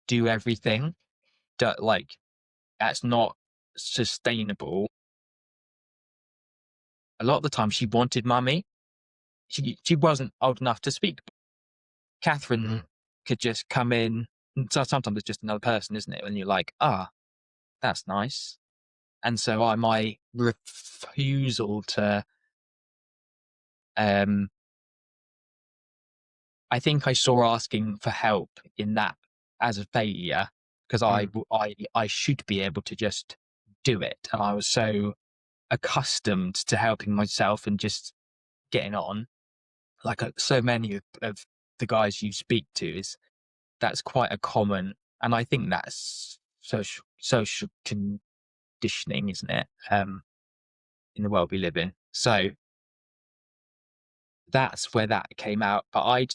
do everything, that like that's not sustainable. A lot of the time she wanted mummy. She wasn't old enough to speak. Catherine could just come in. So sometimes it's just another person, isn't it? And you're like, that's nice. And so my refusal to, I think I saw asking for help in that as a failure, because I should be able to just do it. And I was so accustomed to helping myself and just getting on. Like so many of the guys you speak to, that's quite a common, and I think that's social conditioning, isn't it? In the world we live in. So that's where that came out. But I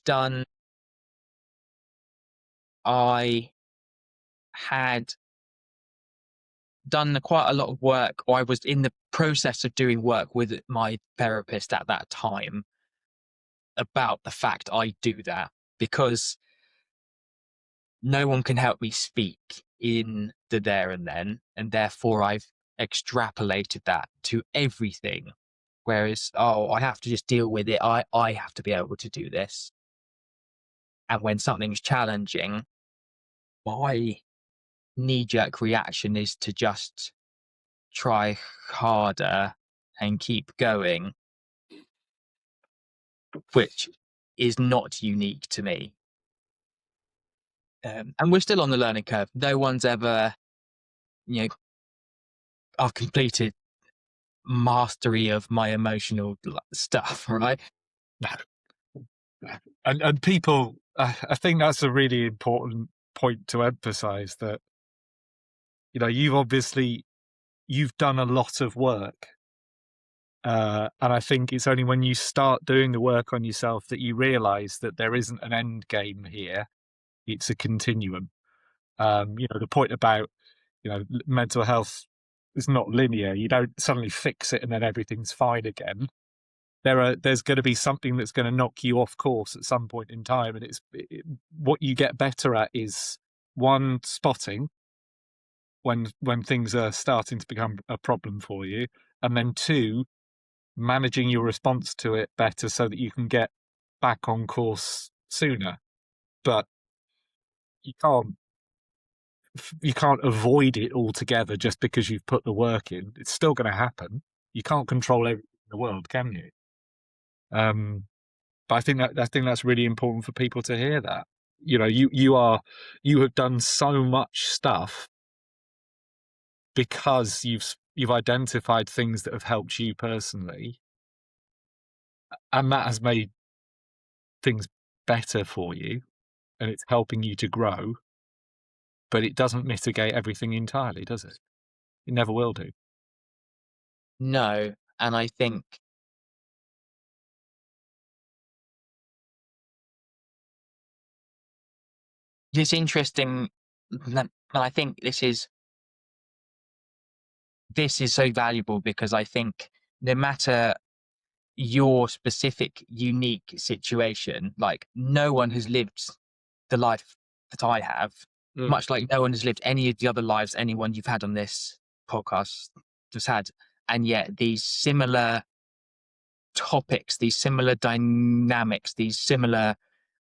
had done quite a lot of work, or I was in the process of doing work with my therapist at that time about the fact I do that, because no one can help me speak in the there and then, and therefore I've extrapolated that to everything. Whereas, I have to just deal with it. I have to be able to do this. And when something's challenging, my knee-jerk reaction is to just try harder and keep going, which is not unique to me. And we're still on the learning curve. No one's ever, I've completed mastery of my emotional stuff, right? And people, I think that's a really important point to emphasize, that you've done a lot of work, and I think it's only when you start doing the work on yourself that you realize that there isn't an end game here. It's a continuum. The point about mental health is not linear. You don't suddenly fix it and then everything's fine again. There's going to be something that's going to knock you off course at some point in time, and what you get better at is, one, spotting when things are starting to become a problem for you, and then two, managing your response to it better so that you can get back on course sooner. But you can't avoid it altogether just because you've put the work in. It's still going to happen. You can't control everything in the world, can you? But I think that's really important for people to hear, that you have done so much stuff because you've identified things that have helped you personally, and that has made things better for you, and it's helping you to grow. But it doesn't mitigate everything entirely, does it? It never will do. No. And I think it's interesting, and I think this is so valuable, because I think no matter your specific unique situation, like no one has lived the life that I have, much like no one has lived any of the other lives anyone you've had on this podcast has had. And yet these similar topics, these similar dynamics, these similar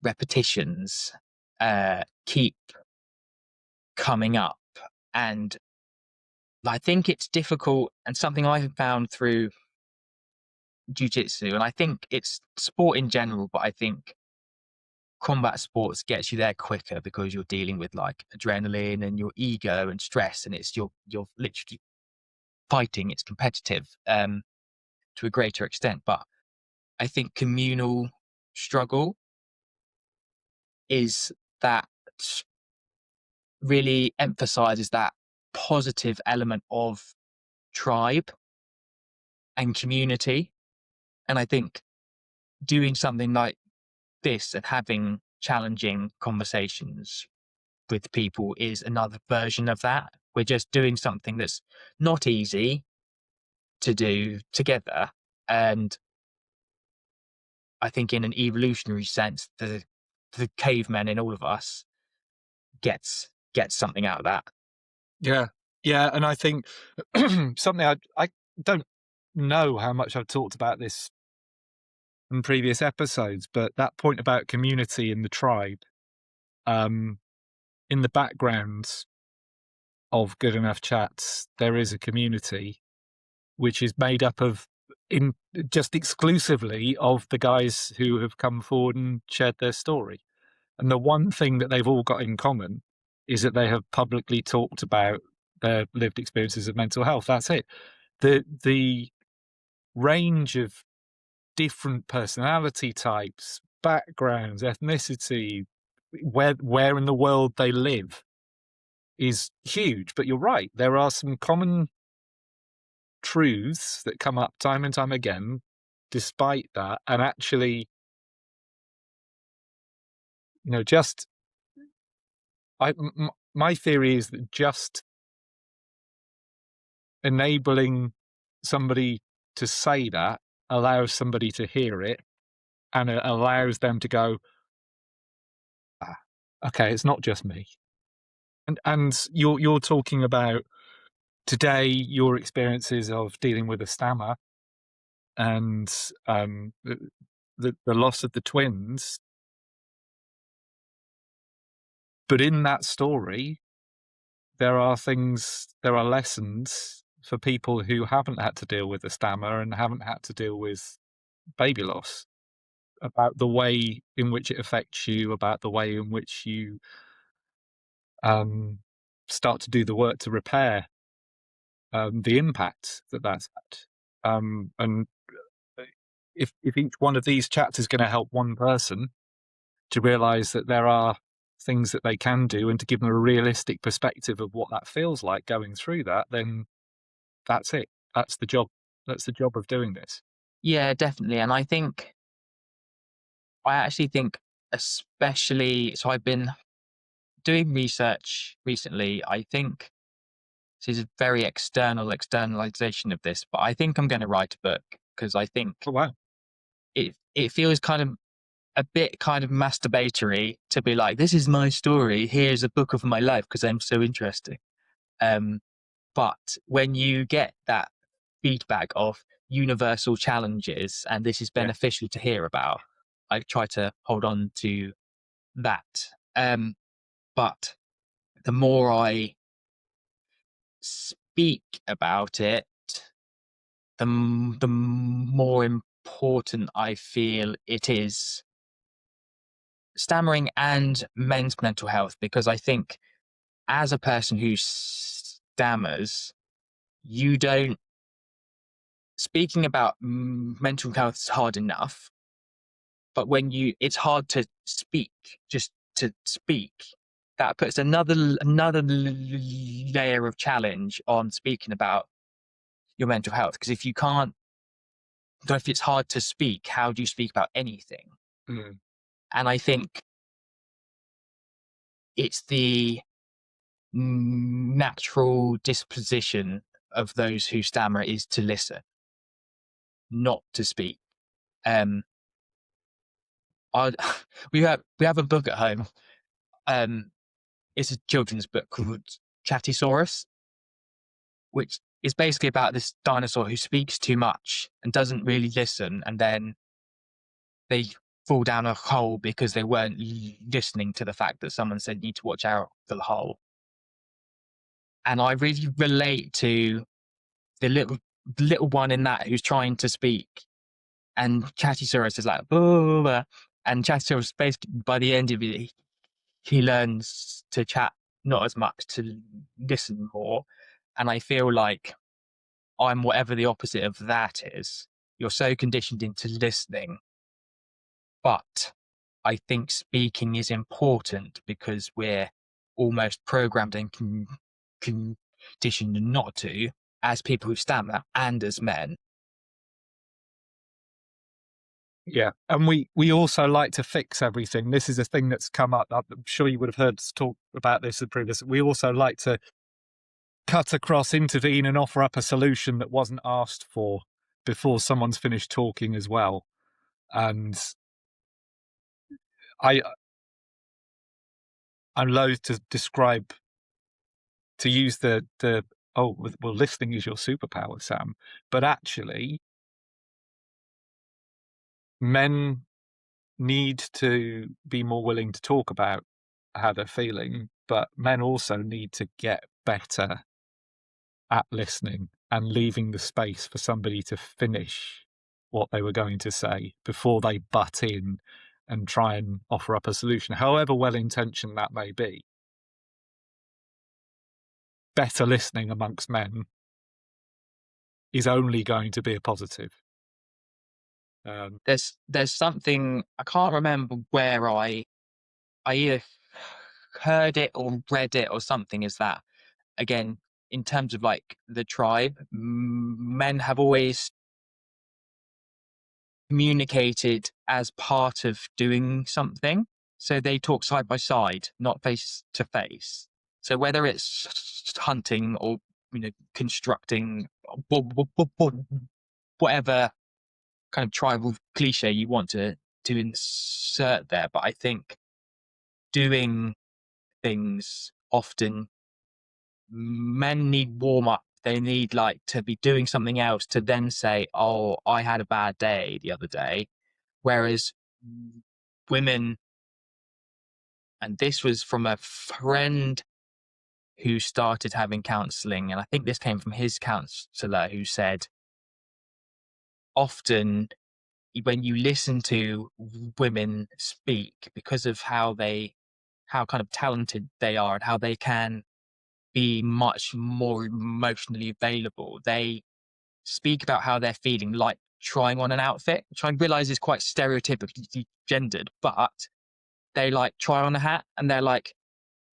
repetitions keep coming up. And I think it's difficult, and something I found through jiu-jitsu, and I think it's sport in general, but I think combat sports gets you there quicker because you're dealing with like adrenaline and your ego and stress, and it's you're literally fighting. It's competitive to a greater extent, but I think communal struggle is that really emphasizes that positive element of tribe and community. And I think doing something like this and having challenging conversations with people is another version of that. We're just doing something that's not easy to do together. And I think in an evolutionary sense, the caveman in all of us gets something out of that. Yeah, yeah, and I think something I don't know how much I've talked about this in previous episodes, but that point about community in the tribe, um, in the background of Good Enough Chats, there is a community which is made up of in just exclusively of the guys who have come forward and shared their story. And the one thing that they've all got in common is that they have publicly talked about their lived experiences of mental health. That's it. The range of different personality types, backgrounds, ethnicity, where in the world they live is huge. But you're right, there are some common truths that come up time and time again despite that. And actually, just my theory is that just enabling somebody to say that allows somebody to hear it, and it allows them to go, ah, okay, it's not just me. And you're talking about today your experiences of dealing with a stammer and the loss of the twins. But in that story, there are lessons for people who haven't had to deal with a stammer and haven't had to deal with baby loss, about the way in which it affects you, about the way in which you um, start to do the work to repair the impact that that's had. And if each one of these chats is going to help one person to realize that there are things that they can do and to give them a realistic perspective of what that feels like going through that, then that's it. That's the job. That's the job of doing this. Yeah, definitely. And I actually think, especially, so I've been doing research recently. I think this is a very externalization of this, but I think I'm going to write a book because I think Oh wow! it feels kind of a bit kind of masturbatory to be like, this is my story. Here's a book of my life because I'm so interesting. Um, but when you get that feedback of universal challenges and this is Yeah. beneficial to hear about, I try to hold on to that. But the more I speak about it, the more important I feel it is, stammering and men's mental health, because I think as a person who stammers, you don't, speaking about mental health is hard enough, but it's hard to speak, just to speak. That puts another layer of challenge on speaking about your mental health. Because if it's hard to speak, how do you speak about anything? Mm. And I think it's the natural disposition of those who stammer is to listen, not to speak. Um, I, we have a book at home. It's a children's book called Chattysaurus, which is basically about this dinosaur who speaks too much and doesn't really listen, and then they fall down a hole because they weren't listening to the fact that someone said you need to watch out for the hole. And I really relate to the little one in that who's trying to speak, and Chattysaurus is like, blah, blah, blah. And Chattysaurus basically by the end of it, he learns to chat not as much, to listen more. And I feel like I'm whatever the opposite of that is. You're so conditioned into listening, but I think speaking is important because we're almost programmed and conditioned not to, as people who stammer and as men. Yeah, and we also like to fix everything. This is a thing that's come up. I'm sure you would have heard us talk about this in previous. We also like to cut across, intervene, and offer up a solution that wasn't asked for before someone's finished talking as well. And I I'm loath to describe, to use the oh well, listening is your superpower, Sam. But actually, men need to be more willing to talk about how they're feeling, but men also need to get better at listening and leaving the space for somebody to finish what they were going to say before they butt in and try and offer up a solution, however well intentioned that may be. Better listening amongst men is only going to be a positive. There's something I can't remember where I either heard it or read it or something, is that again in terms of like the tribe, men have always communicated as part of doing something. So they talk side by side, not face to face. So whether it's hunting or constructing, whatever kind of tribal cliche you want to insert there, but I think doing things often, men need warm up. They need like to be doing something else to then say, "Oh, I had a bad day the other day." Whereas women, and this was from a friend who started having counseling, and I think this came from his counselor, who said often when you listen to women speak, because of how kind of talented they are and how they can be much more emotionally available, they speak about how they're feeling like trying on an outfit, which I realize is quite stereotypically gendered, but they like try on a hat and they're like,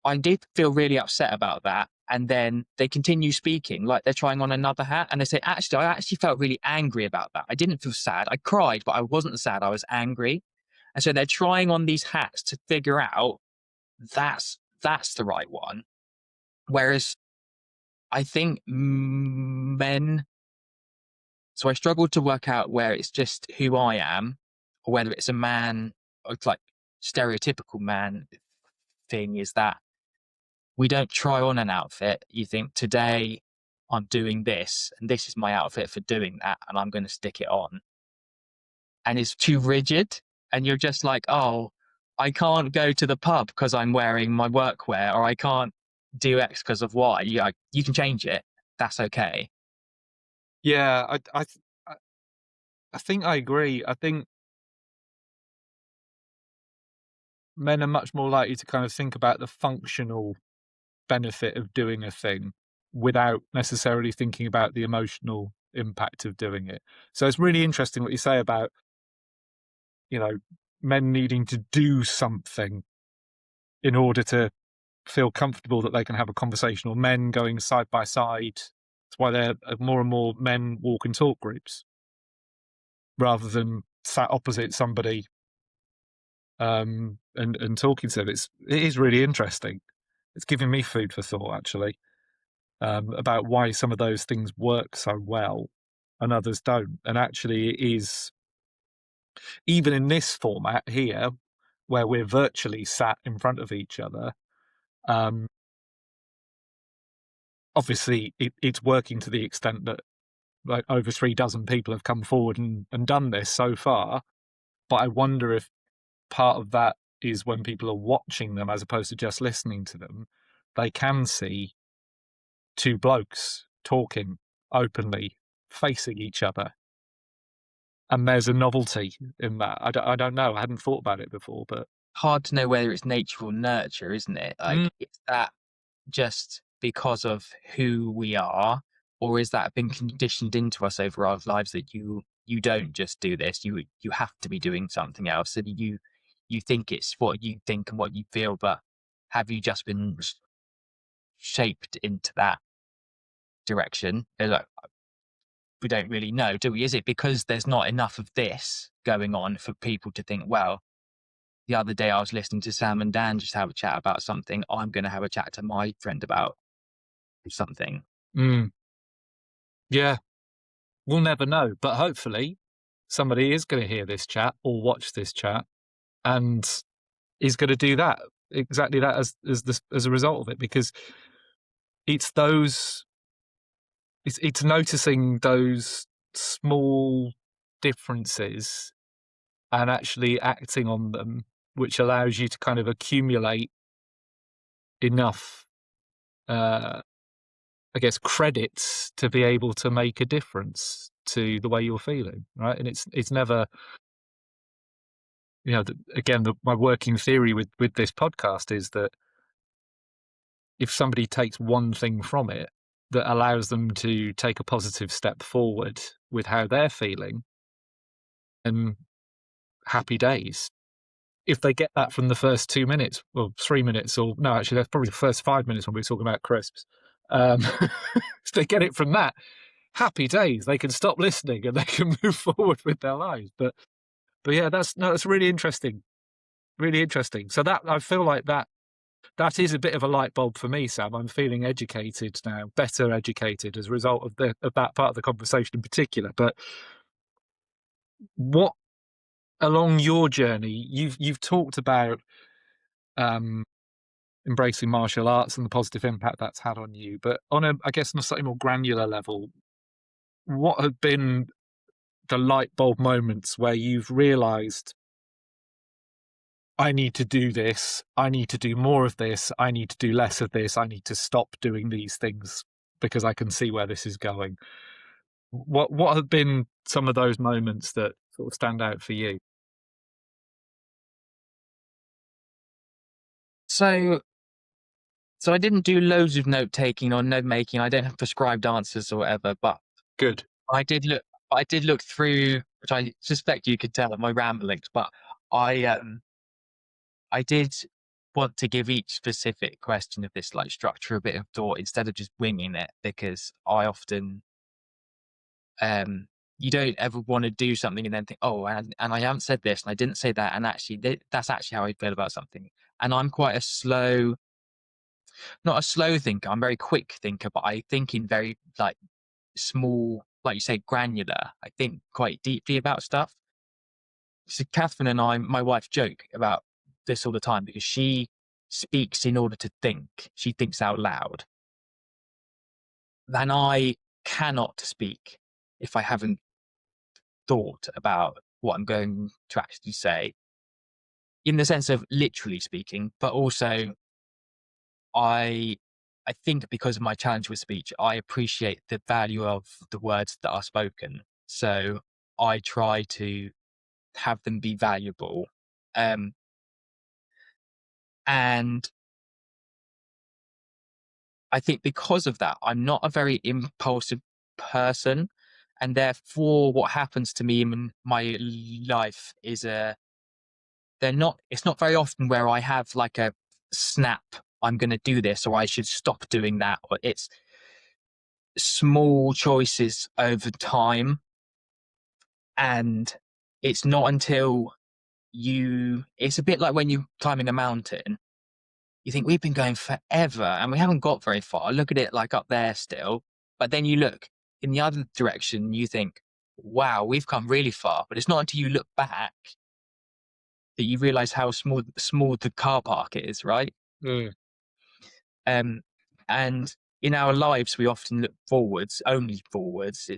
I did feel really upset about that. And then they continue speaking like they're trying on another hat. And they say, actually, I actually felt really angry about that. I didn't feel sad. I cried, but I wasn't sad. I was angry. And so they're trying on these hats to figure out that's the right one. Whereas I think men, so I struggled to work out where it's just who I am or whether it's a man, or it's like stereotypical man thing, is that we don't try on an outfit. You think, today I'm doing this and this is my outfit for doing that and I'm going to stick it on. And it's too rigid. And you're just like, oh, I can't go to the pub because I'm wearing my workwear, or I can't do X because of Y. You can change it. That's okay. Yeah, I think I agree. I think men are much more likely to kind of think about the functional benefit of doing a thing without necessarily thinking about the emotional impact of doing it. So it's really interesting what you say about, men needing to do something in order to feel comfortable that they can have a conversation, or men going side by side. That's why there are more and more men walk and talk groups rather than sat opposite somebody and talking to them. It is really interesting. It's giving me food for thought, actually, about why some of those things work so well and others don't. And actually, it is, even in this format here, where we're virtually sat in front of each other, um, obviously it's working to the extent that like over 3 dozen people have come forward and done this so far. But I wonder if part of that is when people are watching them as opposed to just listening to them, they can see two blokes talking openly, facing each other. And there's a novelty in that. I don't know. I hadn't thought about it before, but Hard to know whether it's nature or nurture, isn't it? Like, is that just because of who we are, or is that been conditioned into us over our lives that you don't just do this, you have to be doing something else, and you think it's what you think and what you feel, but have you just been shaped into that direction? Like, we don't really know, do we? Is it because there's not enough of this going on for people to think, well, the other day I was listening to Sam and Dan just have a chat about something, I'm going to have a chat to my friend about something. Yeah, we'll never know. But hopefully somebody is going to hear this chat or watch this chat and is going to do that, exactly that, as a result of it, because it's those it's noticing those small differences and actually acting on them, which allows you to kind of accumulate enough I guess credits to be able to make a difference to the way you're feeling, right? And it's never, again, my working theory with this podcast is that if somebody takes one thing from it that allows them to take a positive step forward with how they're feeling, and happy days. If they get that from the first 2 minutes or 3 minutes, or no, actually, that's probably the first 5 minutes when we were talking about crisps. If they get it from that, happy days. They can stop listening and they can move forward with their lives. But yeah, that's really interesting, really interesting. So that, I feel like that is a bit of a light bulb for me, Sam. I'm feeling educated now, better educated as a result of that part of the conversation in particular. But what, along your journey, you've talked about embracing martial arts and the positive impact that's had on you, but I guess on a slightly more granular level, what have been the light bulb moments where you've realized, I need to do this, I need to do more of this, I need to do less of this, I need to stop doing these things because I can see where this is going? What have been some of those moments that sort of stand out for you? So I didn't do loads of note taking or note making. I don't have prescribed answers or whatever, but Good. I did look through, which I suspect you could tell at my ramblings, but I did want to give each specific question of this like structure a bit of thought instead of just winging it, because I often you don't ever want to do something and then think, oh, and I haven't said this and I didn't say that, and actually that's actually how I feel about something. And I'm quite not a slow thinker. I'm a very quick thinker, but I think in very like small, like you say, granular. I think quite deeply about stuff. So Catherine and I, my wife, joke about this all the time because she speaks in order to think. She thinks out loud. And I cannot speak if I haven't thought about what I'm going to actually say, in the sense of literally speaking, but also I I think because of my challenge with speech, I appreciate the value of the words that are spoken. So I try to have them be valuable. And I think because of that, I'm not a very impulsive person. And therefore, what happens to me in my life is it's not very often where I have like a snap, I'm going to do this, or I should stop doing that. Or it's small choices over time. And it's not until it's a bit like when you're climbing a mountain, you think we've been going forever and we haven't got very far. Look at it like up there still. But then you look in the other direction, you think, wow, we've come really far. But it's not until you look back that you realize how small the car park is, right? Mm. And in our lives, we often look forwards, only forwards.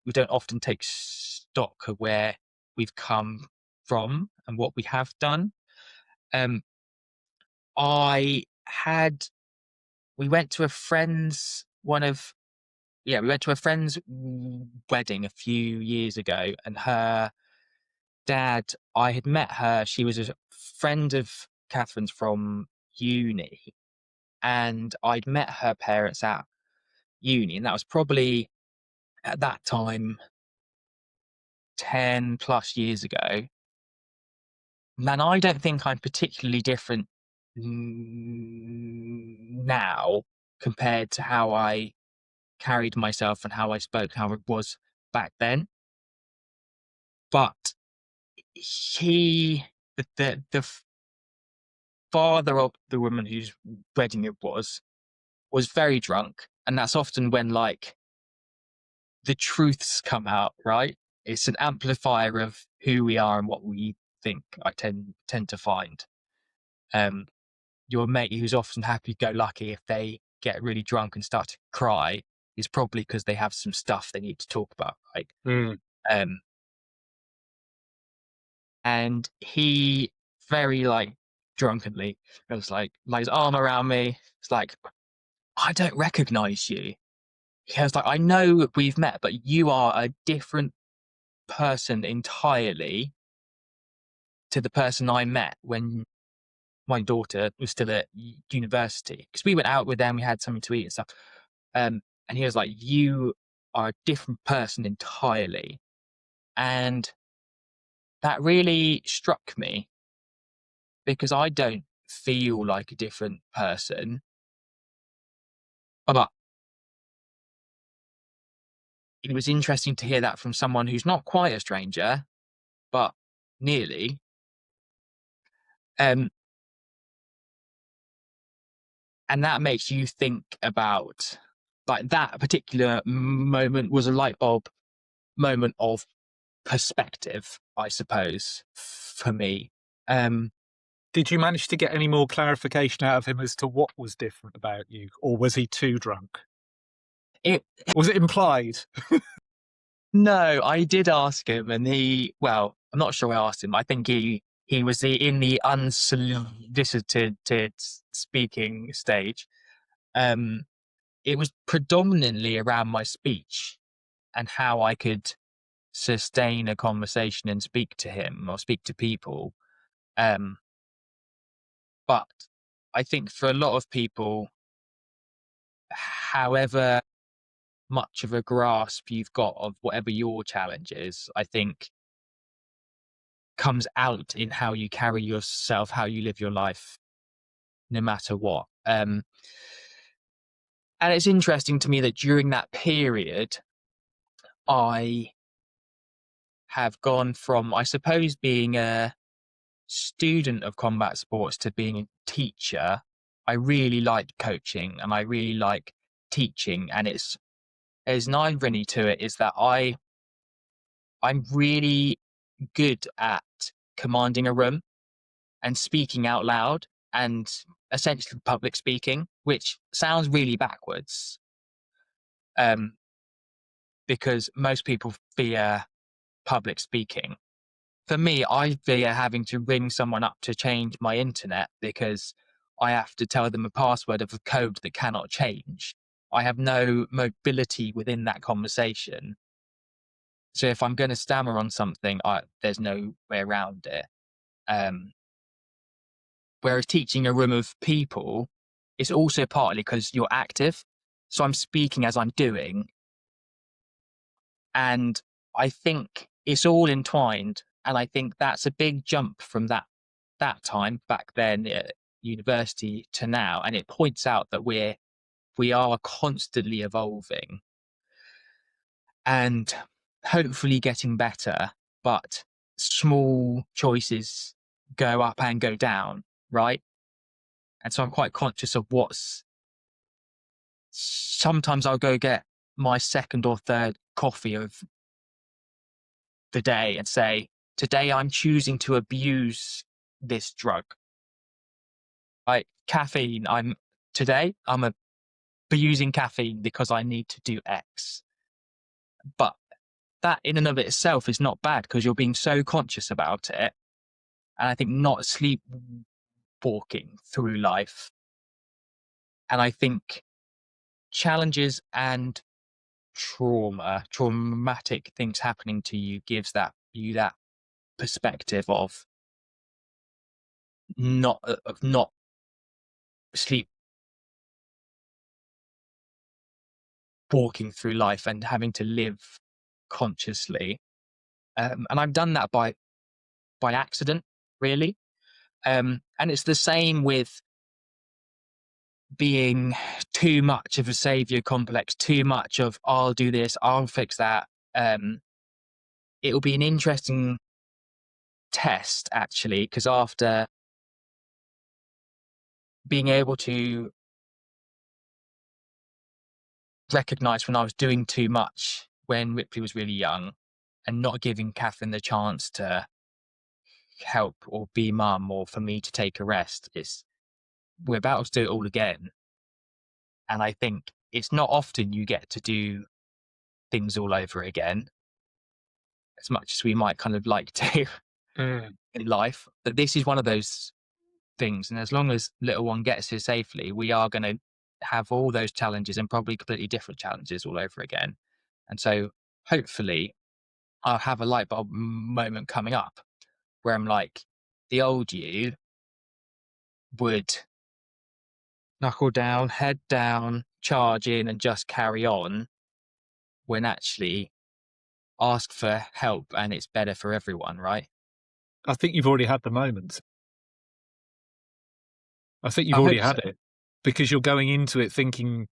We don't often take stock of where we've come from and what we have done. I had, we went to a friend's we went to a friend's wedding a few years ago, and her dad, I had met her. She was a friend of Catherine's from uni, and I'd met her parents at uni, and that was probably at that time 10 plus years ago. Man, I don't think I'm particularly different now compared to how I carried myself and how I spoke, how it was back then. But he, the father of the woman whose wedding it was very drunk, and that's often when like the truths come out, right? It's an amplifier of who we are and what we think. I tend to find. Your mate who's often happy-go-lucky, if they get really drunk and start to cry, is probably because they have some stuff they need to talk about, right? Um, and he very like drunkenly was like his arm around me. It's like, I don't recognize you. He was like, I know we've met, but you are a different person entirely to the person I met when my daughter was still at university. Because we went out with them, we had something to eat and stuff. And he was like, you are a different person entirely. And that really struck me because I don't feel like a different person. But it was interesting to hear that from someone who's not quite a stranger, but nearly. And that makes you think about like that particular moment was a light bulb moment of perspective, I suppose, for me. Did you manage to get any more clarification out of him as to what was different about you, or was he too drunk? Was it implied? No, I did ask him, and I'm not sure I asked him. I think he was in the unsolicited speaking stage. It was predominantly around my speech and how I could sustain a conversation and speak to him or speak to people. But I think for a lot of people, however much of a grasp you've got of whatever your challenge is, I think comes out in how you carry yourself, how you live your life, no matter what. And it's interesting to me that during that period, I have gone from, I suppose, being a student of combat sports to being a teacher. I really like coaching and I really like teaching, and there's an irony to it is that I'm really good at commanding a room and speaking out loud and essentially public speaking, which sounds really backwards, because most people fear public speaking. For me, I fear having to ring someone up to change my internet because I have to tell them a password of a code that cannot change. I have no mobility within that conversation. So if I'm going to stammer on something, there's no way around it. Whereas teaching a room of people is also partly because you're active. So I'm speaking as I'm doing. And I think it's all entwined. And I think that's a big jump from that time back then at university to now. And it points out that we are constantly evolving and hopefully getting better, but small choices go up and go down, right? And so I'm quite conscious of sometimes I'll go get my second or third coffee of the day and say, today I'm choosing to abuse this drug. Like caffeine, I'm abusing caffeine because I need to do X. But that in and of itself is not bad because you're being so conscious about it. And I think not sleepwalking through life. And I think challenges and traumatic things happening to you gives that perspective of not sleep walking through life and having to live consciously. And I've done that by accident, really. And it's the same with being too much of a savior complex, too much of I'll do this, I'll fix that. It'll be an interesting test, actually, because after being able to recognize when I was doing too much when Ripley was really young and not giving Catherine the chance to help or be mum or for me to take a rest, we're about to do it all again. And I think it's not often you get to do things all over again, as much as we might kind of like to in life. But this is one of those things. And as long as little one gets here safely, we are going to have all those challenges and probably completely different challenges all over again. And so hopefully I'll have a light bulb moment coming up where I'm like, the old you would knuckle down, head down, charge in, and just carry on, when actually ask for help and it's better for everyone, right? I think you've already had the moment. I think you've I already hope so. had it because you're going into it thinking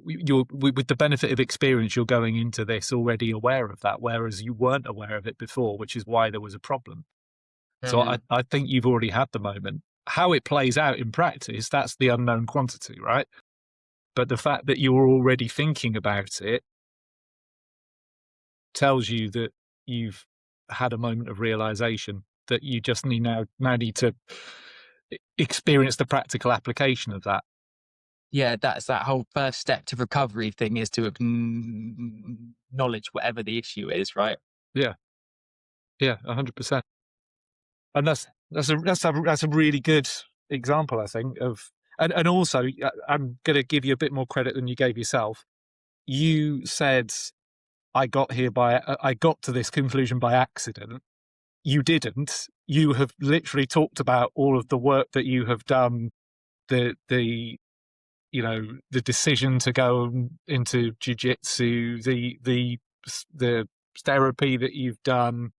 you're with the benefit of experience. You're going into this already aware of that, whereas you weren't aware of it before, which is why there was a problem. So I think you've already had the moment. How it plays out in practice, that's the unknown quantity, right? But the fact that you're already thinking about it tells you that you've had a moment of realization that you just now need to experience the practical application of that. Yeah, that's that whole first step to recovery thing, is to acknowledge whatever the issue is, right? Yeah, yeah, 100%. And that's a really good example, I think, of and also I'm going to give you a bit more credit than you gave yourself. You said I got to this conclusion by accident. You didn't. You have literally talked about all of the work that you have done, the the decision to go into jiu-jitsu, the therapy that you've done.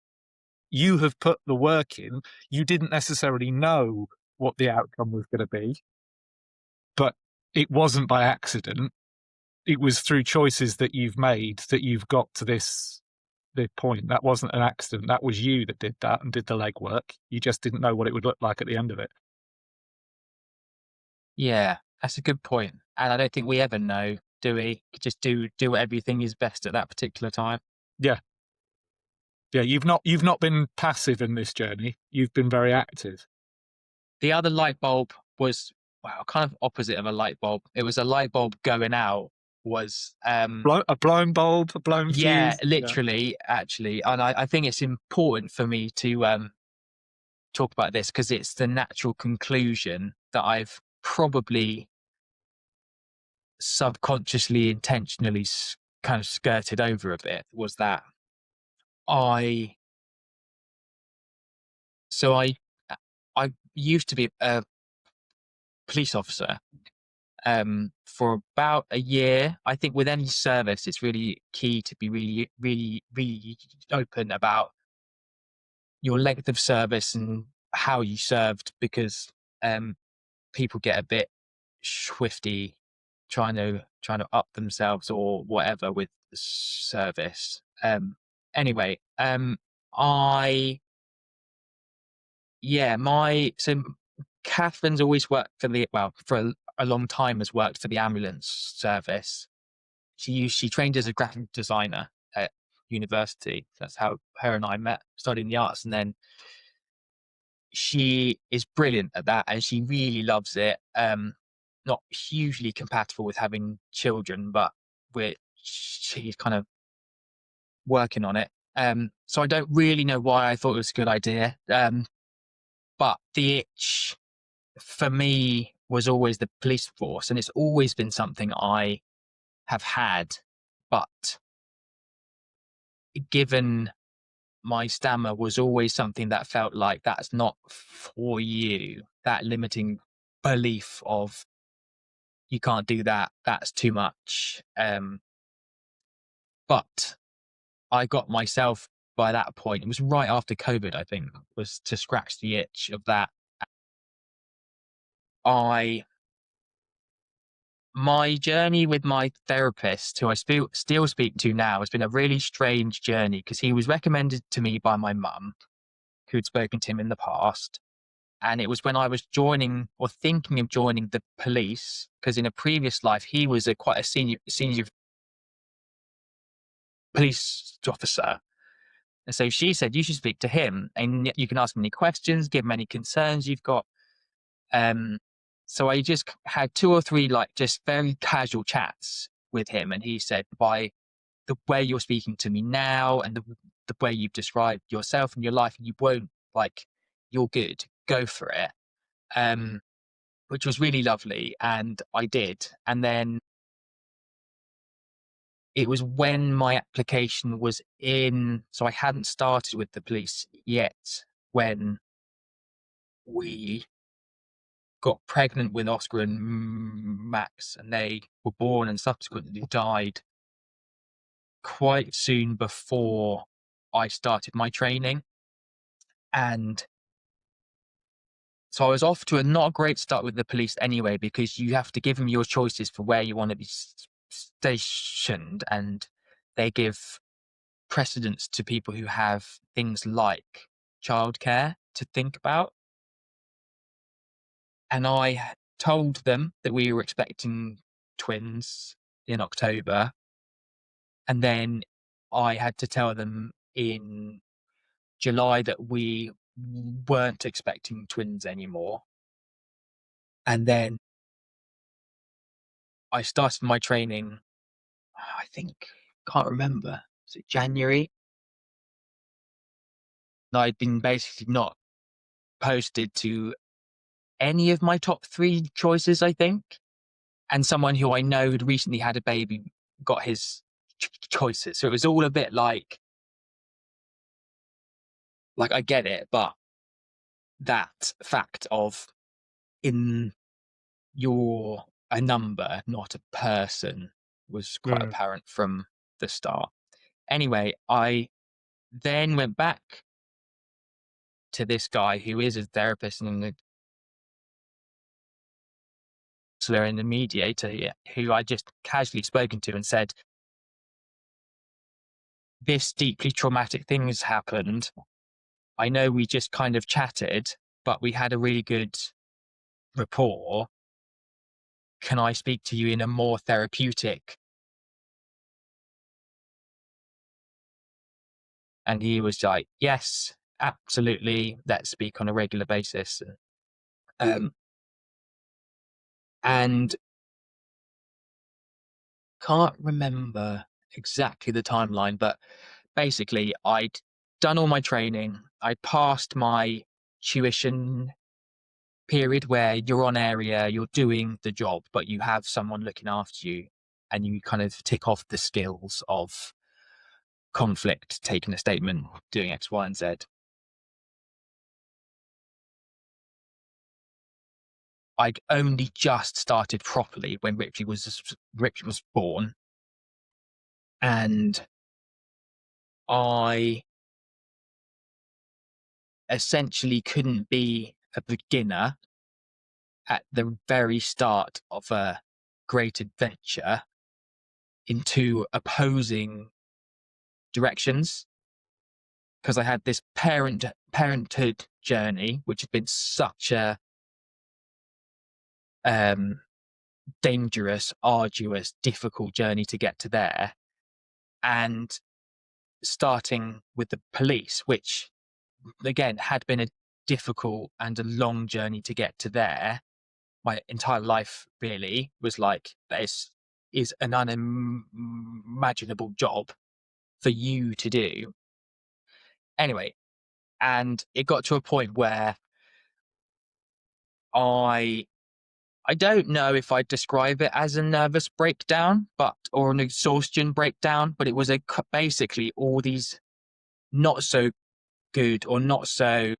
You have put the work in. You didn't necessarily know what the outcome was going to be, but it wasn't by accident. It was through choices that you've made that you've got to the point. That wasn't an accident. That was you that did that and did the legwork. You just didn't know what it would look like at the end of it. Yeah, that's a good point. And I don't think we ever know, do we? Just do whatever you think is best at that particular time. Yeah. Yeah, you've not been passive in this journey. You've been very active. The other light bulb was, well, kind of opposite of a light bulb. It was a light bulb going out. Was A blown bulb, a blown Yeah, fuse. Yeah. literally, actually. And I think it's important for me to talk about this because it's the natural conclusion that I've probably subconsciously, intentionally kind of skirted over a bit. Was that I so I used to be a police officer for about a year. I think with any service, it's really key to be really, really, really open about your length of service and how you served, because people get a bit swifty trying to up themselves or whatever with the service. Anyway, I yeah, my so Catherine's always worked for a long time has worked for the ambulance service. She trained as a graphic designer at university. That's how her and I met, studying the arts, and then she is brilliant at that and she really loves it. Not hugely compatible with having children, but she's kind of working on it. So I don't really know why I thought it was a good idea. But the itch for me was always the police force, and it's always been something I have had. But given my stammer was always something that felt like that's not for you, that limiting belief of you can't do that, that's too much. But I got myself by that point, it was right after COVID, I think, was to scratch the itch of that. I My journey with my therapist, who I still speak to now, has been a really strange journey because he was recommended to me by my mum, who'd spoken to him in the past. And it was when I was joining or thinking of joining the police, because in a previous life he was quite a senior police officer. And so she said, you should speak to him and you can ask him any questions, give him any concerns you've got. Um, so I just had two or three like just very casual chats with him, and he said, by the way you're speaking to me now and the way you've described yourself and your life, you won't like, you're good, go for it. Which was really lovely, and I did. And then it was when my application was in, so I hadn't started with the police yet when we got pregnant with Oscar and Max, and they were born and subsequently died quite soon before I started my training. And so I was off to a not a great start with the police anyway, because you have to give them your choices for where you want to be stationed, and they give precedence to people who have things like childcare to think about. And I told them that we were expecting twins in October. And then I had to tell them in July that we weren't expecting twins anymore. And then I started my training, I think, can't remember, was it January? I'd been basically not posted to any of my top three choices, I think. And someone who I know had recently had a baby got his choices. So it was all a bit like I get it, but that fact of in you're a number, not a person, was quite Mm. apparent from the start. Anyway, I then went back to this guy who is a therapist and a counselor and a mediator here, who I just casually spoken to and said, this deeply traumatic thing has happened. I know we just kind of chatted, but we had a really good rapport. Can I speak to you in a more therapeutic? And he was like, yes, absolutely. Let's speak on a regular basis. Um, and can't remember exactly the timeline, but basically I'd done all my training. I passed my tuition period where you're on area, you're doing the job, but you have someone looking after you and you kind of tick off the skills of conflict, taking a statement, doing X, Y, and Z. I'd only just started properly when Richie was born, and I essentially couldn't be a beginner at the very start of a great adventure in two opposing directions, because I had this parenthood journey, which had been such a dangerous, arduous, difficult journey to get to there, and starting with the police, which again had been a difficult and a long journey to get to there. My entire life really was like, this is an unimaginable job for you to do. Anyway, and it got to a point where I I don't know if I'd describe it as a nervous breakdown, or an exhaustion breakdown, but it was basically all these not so good or not so,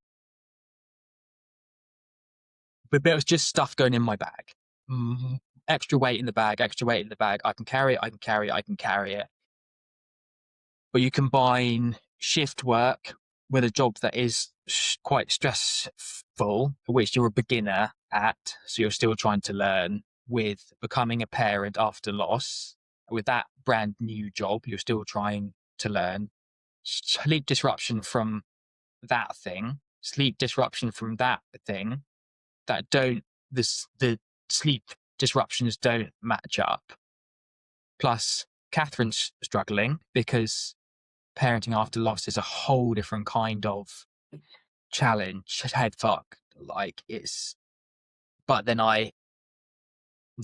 but there was just stuff going in my bag. Mm, extra weight in the bag, extra weight in the bag. I can carry it, I can carry it, I can carry it. But you combine shift work with a job that is quite stressful, which you're a beginner at, so you're still trying to learn, with becoming a parent after loss, with that brand new job, you're still trying to learn. Sleep disruption from that thing, sleep disruption from that thing, that don't, the sleep disruptions don't match up. Plus, Catherine's struggling because parenting after loss is a whole different kind of challenge, head fuck. Like but then I'm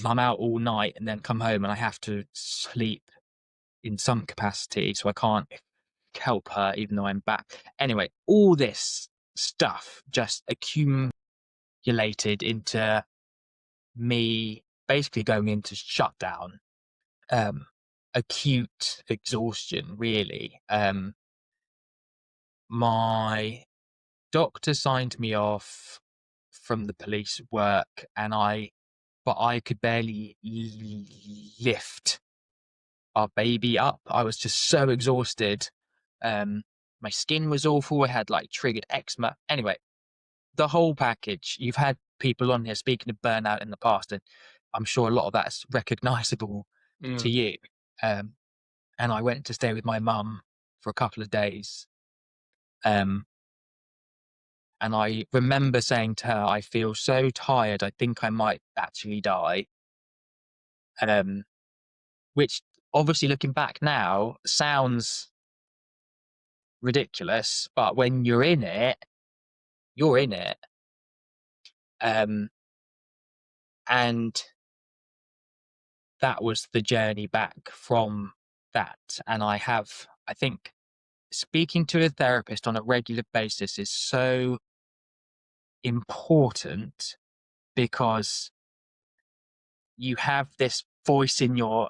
out all night and then come home and I have to sleep in some capacity, so I can't help her even though I'm back. Anyway, all this stuff just accumulated into me basically going into shutdown, acute exhaustion, really. My doctor signed me off from the police work, but I could barely lift our baby up. I was just so exhausted. My skin was awful. I had like triggered eczema. Anyway, the whole package. You've had people on here speaking of burnout in the past, and I'm sure a lot of that's recognizable to you. And I went to stay with my mum for a couple of days. And I remember saying to her, I feel so tired, I think I might actually die. Which obviously looking back now sounds ridiculous, but when you're in it, you're in it. And that was the journey back from that. And I think speaking to a therapist on a regular basis is so important, because you have this voice in your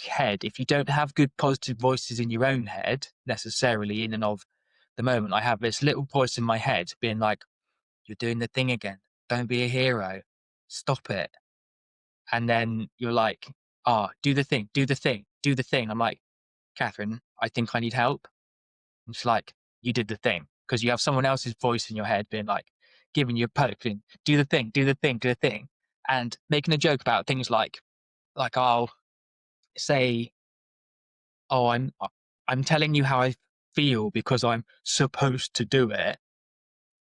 head. If you don't have good positive voices in your own head necessarily in and of the moment, I have this little voice in my head being like, you're doing the thing again, don't be a hero, stop it. And then you're like, do the thing, do the thing, do the thing. I'm like, Catherine, I think I need help. And she's like, you did the thing, because you have someone else's voice in your head being like, giving you a poke and do the thing, do the thing, do the thing, and making a joke about things like I'll say, oh, I'm telling you how I feel because I'm supposed to do it,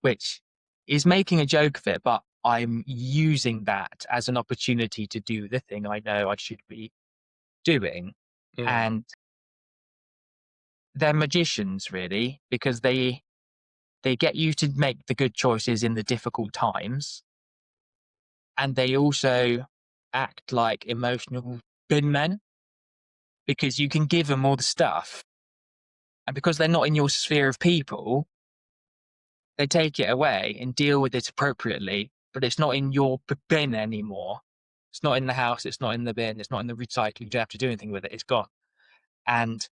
which is making a joke of it, but I'm using that as an opportunity to do the thing I know I should be doing. And they're magicians, really, because they get you to make the good choices in the difficult times, and they also act like emotional bin men, because you can give them all the stuff, and because they're not in your sphere of people, they take it away and deal with it appropriately, but it's not in your bin anymore. It's not in the house, it's not in the bin, it's not in the recycling, you don't have to do anything with it, it's gone. And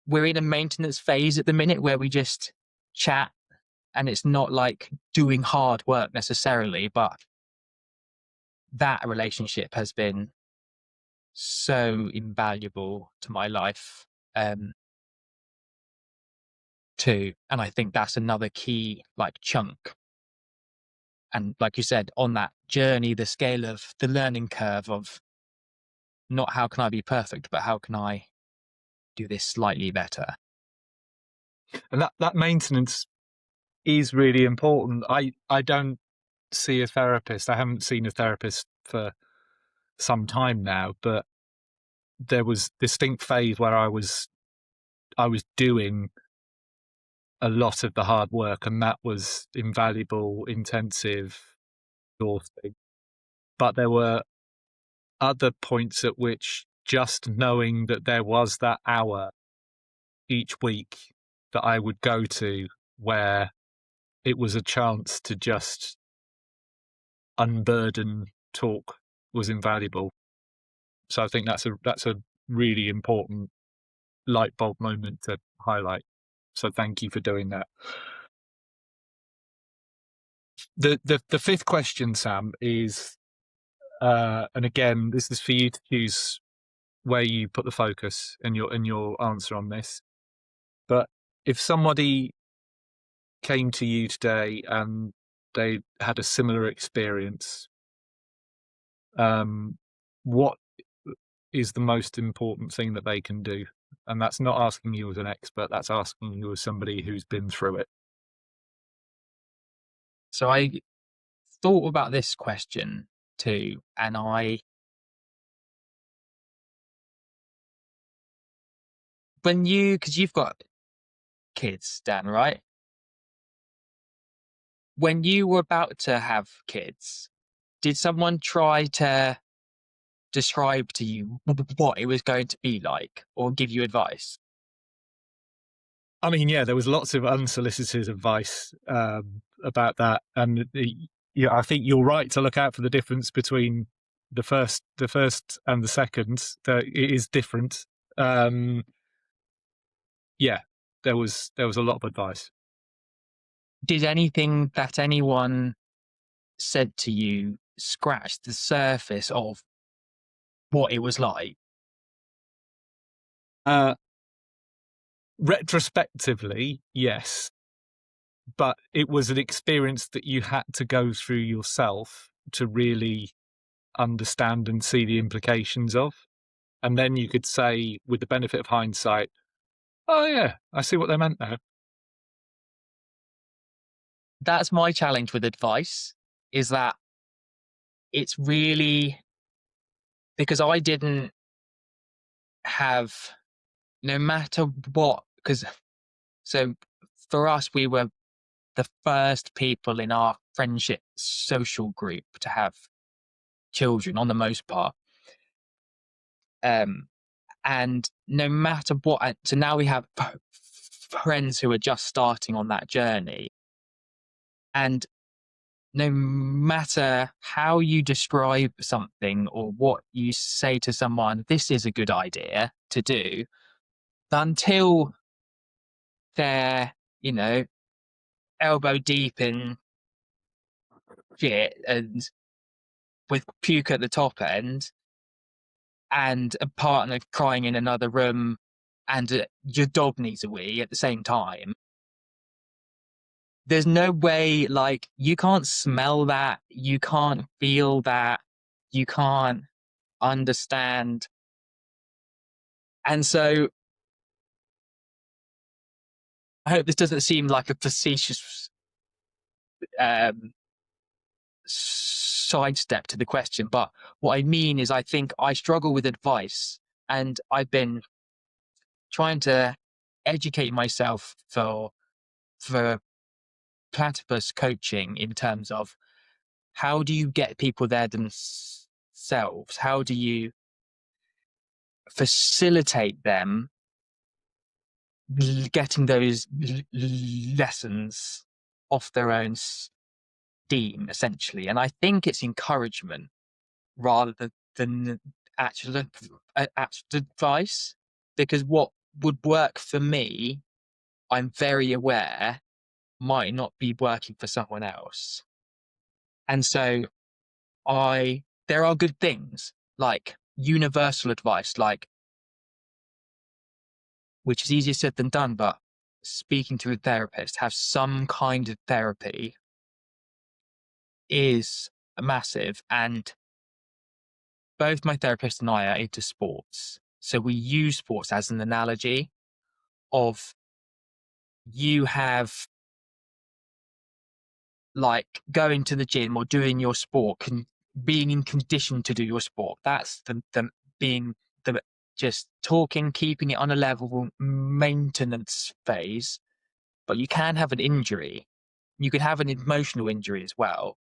we're in a maintenance phase at the minute where we just chat, and it's not like doing hard work necessarily, but that relationship has been so invaluable to my life, too. And I think that's another key chunk. And like you said, on that journey, the scale of the learning curve of not how can I be perfect, but how can I do this slightly better. And that maintenance is really important. I don't see a therapist. I haven't seen a therapist for some time now, but there was distinct phase where I was doing a lot of the hard work, and that was invaluable, intensive, exhausting. But there were other points at which just knowing that there was that hour each week that I would go to where it was a chance to just unburden talk was invaluable. So I think that's a really important light bulb moment to highlight. So thank you for doing that. The fifth question, Sam, is and again, this is for you to choose where you put the focus in your answer on this. But if somebody came to you today and they had a similar experience, what is the most important thing that they can do? And that's not asking you as an expert, that's asking you as somebody who's been through it. So I thought about this question too, and because you've got kids, Dan, right? When you were about to have kids, did someone try to describe to you what it was going to be like or give you advice? I mean, yeah, there was lots of unsolicited advice about that, and I think you're right to look out for the difference between the first and the second. That it is different. Yeah, there was a lot of advice. Did anything that anyone said to you scratch the surface of what it was like? Retrospectively, yes, but it was an experience that you had to go through yourself to really understand and see the implications of. And then you could say, with the benefit of hindsight, oh, yeah, I see what they meant now. That's my challenge with advice, is that it's really because I didn't have, no matter what, because so for us, we were the first people in our friendship social group to have children on the most part. And no matter what, so now we have friends who are just starting on that journey. And no matter how you describe something or what you say to someone, this is a good idea to do, until they're, elbow deep in shit and with puke at the top end and a partner crying in another room and your dog needs a wee at the same time. There's no way, like, you can't smell that, you can't feel that, you can't understand. And so I hope this doesn't seem like a facetious sidestep to the question, but what I mean is I think I struggle with advice, and I've been trying to educate myself for platypus coaching in terms of how do you get people there themselves? How do you facilitate them getting those lessons off their own steam, essentially? And I think it's encouragement rather than actual advice, because what would work for me, I'm very aware, might not be working for someone else. And so there are good things like universal advice, like, which is easier said than done, but speaking to a therapist, have some kind of therapy is massive. And both my therapist and I are into sports. So we use sports as an analogy of, you have, like, going to the gym or doing your sport, being in condition to do your sport. That's the being the just talking, keeping it on a level maintenance phase. But you can have an injury. You can have an emotional injury as well.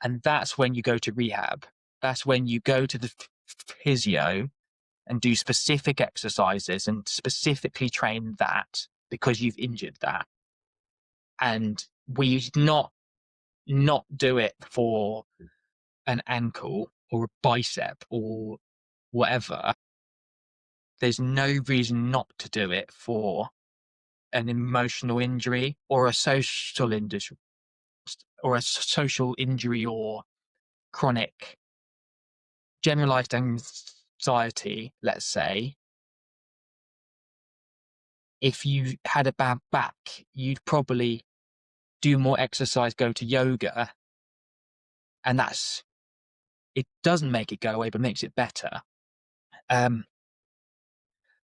And that's when you go to rehab. That's when you go to the physio and do specific exercises and specifically train that because you've injured that. And we not do it for an ankle or a bicep or whatever. There's no reason not to do it for an emotional injury or a social injury or chronic generalized anxiety, let's say. If you had a bad back, you'd probably do more exercise, go to yoga, and it doesn't make it go away, but makes it better.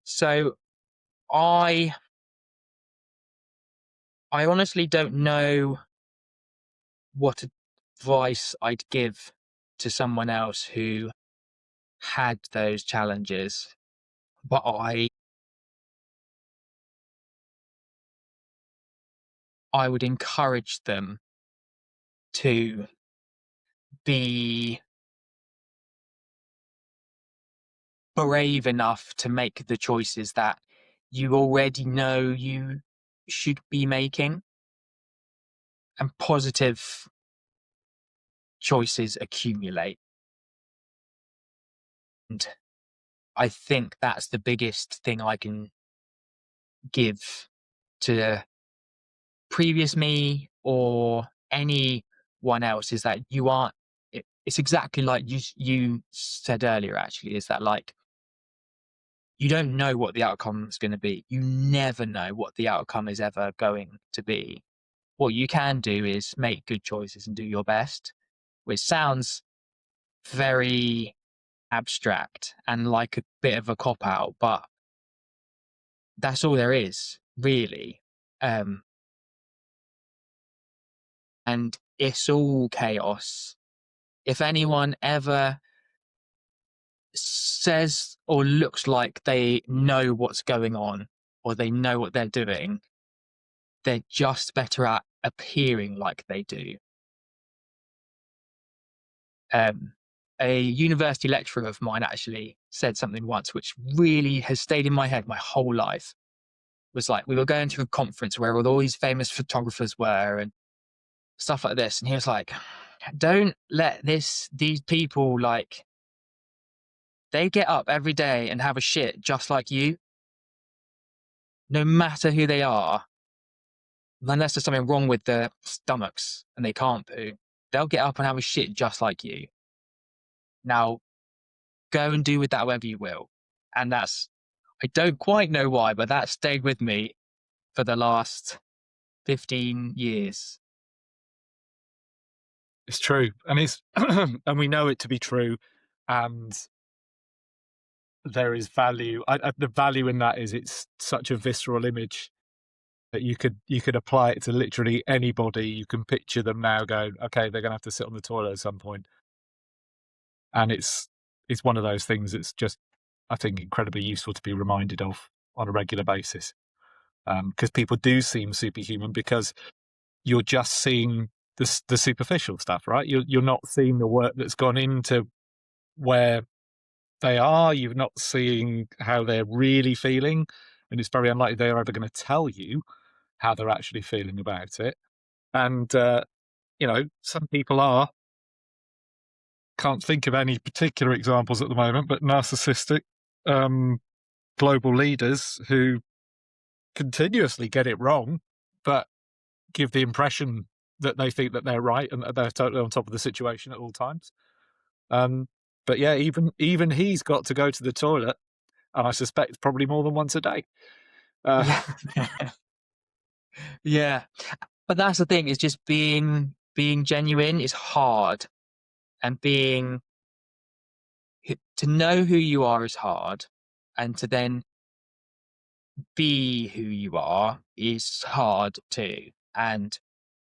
So I honestly don't know what advice I'd give to someone else who had those challenges, but I would encourage them to be brave enough to make the choices that you already know you should be making, and positive choices accumulate. And I think that's the biggest thing I can give to previous me or anyone else, is that you aren't, it's exactly like you said earlier, actually, is that like, you don't know what the outcome is going to be. You never know what the outcome is ever going to be. What you can do is make good choices and do your best, which sounds very abstract and like a bit of a cop out, but that's all there is, really. And it's all chaos. If anyone ever says or looks like they know what's going on or they know what they're doing, they're just better at appearing like they do. A university lecturer of mine actually said something once which really has stayed in my head my whole life. Was like, we were going to a conference where all these famous photographers were and stuff like this, and he was like, don't let these people, like, they get up every day and have a shit just like you, no matter who they are, unless there's something wrong with their stomachs and they can't poo. They'll get up and have a shit just like you. Now, go and do with that whatever you will. And I don't quite know why, but that stayed with me for the last 15 years. It's true, and it's and we know it to be true, and there is value. The value in that is it's such a visceral image that you could apply it to literally anybody. You can picture them now going, okay, they're going to have to sit on the toilet at some point, and it's one of those things that's just, I think, incredibly useful to be reminded of on a regular basis, because people do seem superhuman because you're just seeing the superficial stuff, right? You're not seeing the work that's gone into where they are. You're not seeing how they're really feeling, and it's very unlikely they're ever going to tell you how they're actually feeling about it. And some people can't think of any particular examples at the moment, but narcissistic global leaders who continuously get it wrong, but give the impression that they think that they're right and that they're totally on top of the situation at all times. But yeah, even he's got to go to the toilet, and I suspect probably more than once a day. Yeah. Yeah. But that's the thing, is just being genuine is hard, and to know who you are is hard, and to then be who you are is hard too. And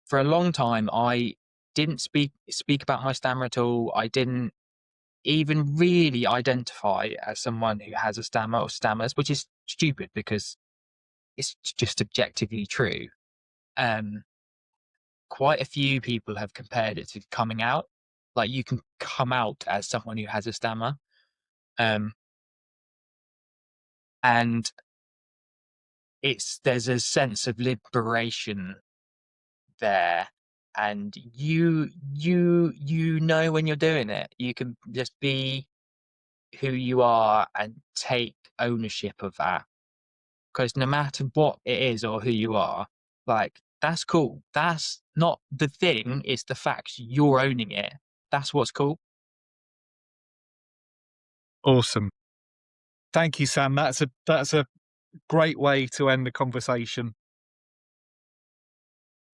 for a long time, I didn't speak about my stammer at all. I didn't even really identify as someone who has a stammer or stammers, which is stupid because it's just objectively true. Um, Quite a few people have compared it to coming out. Like, you can come out as someone who has a stammer. Um, and there's a sense of liberation there, and you know when you're doing it. You can just be who you are and take ownership of that. Because no matter what it is or who you are, like, that's cool. That's not the thing, it's the fact you're owning it. That's what's cool. Awesome. Thank you, Sam. That's a great way to end the conversation.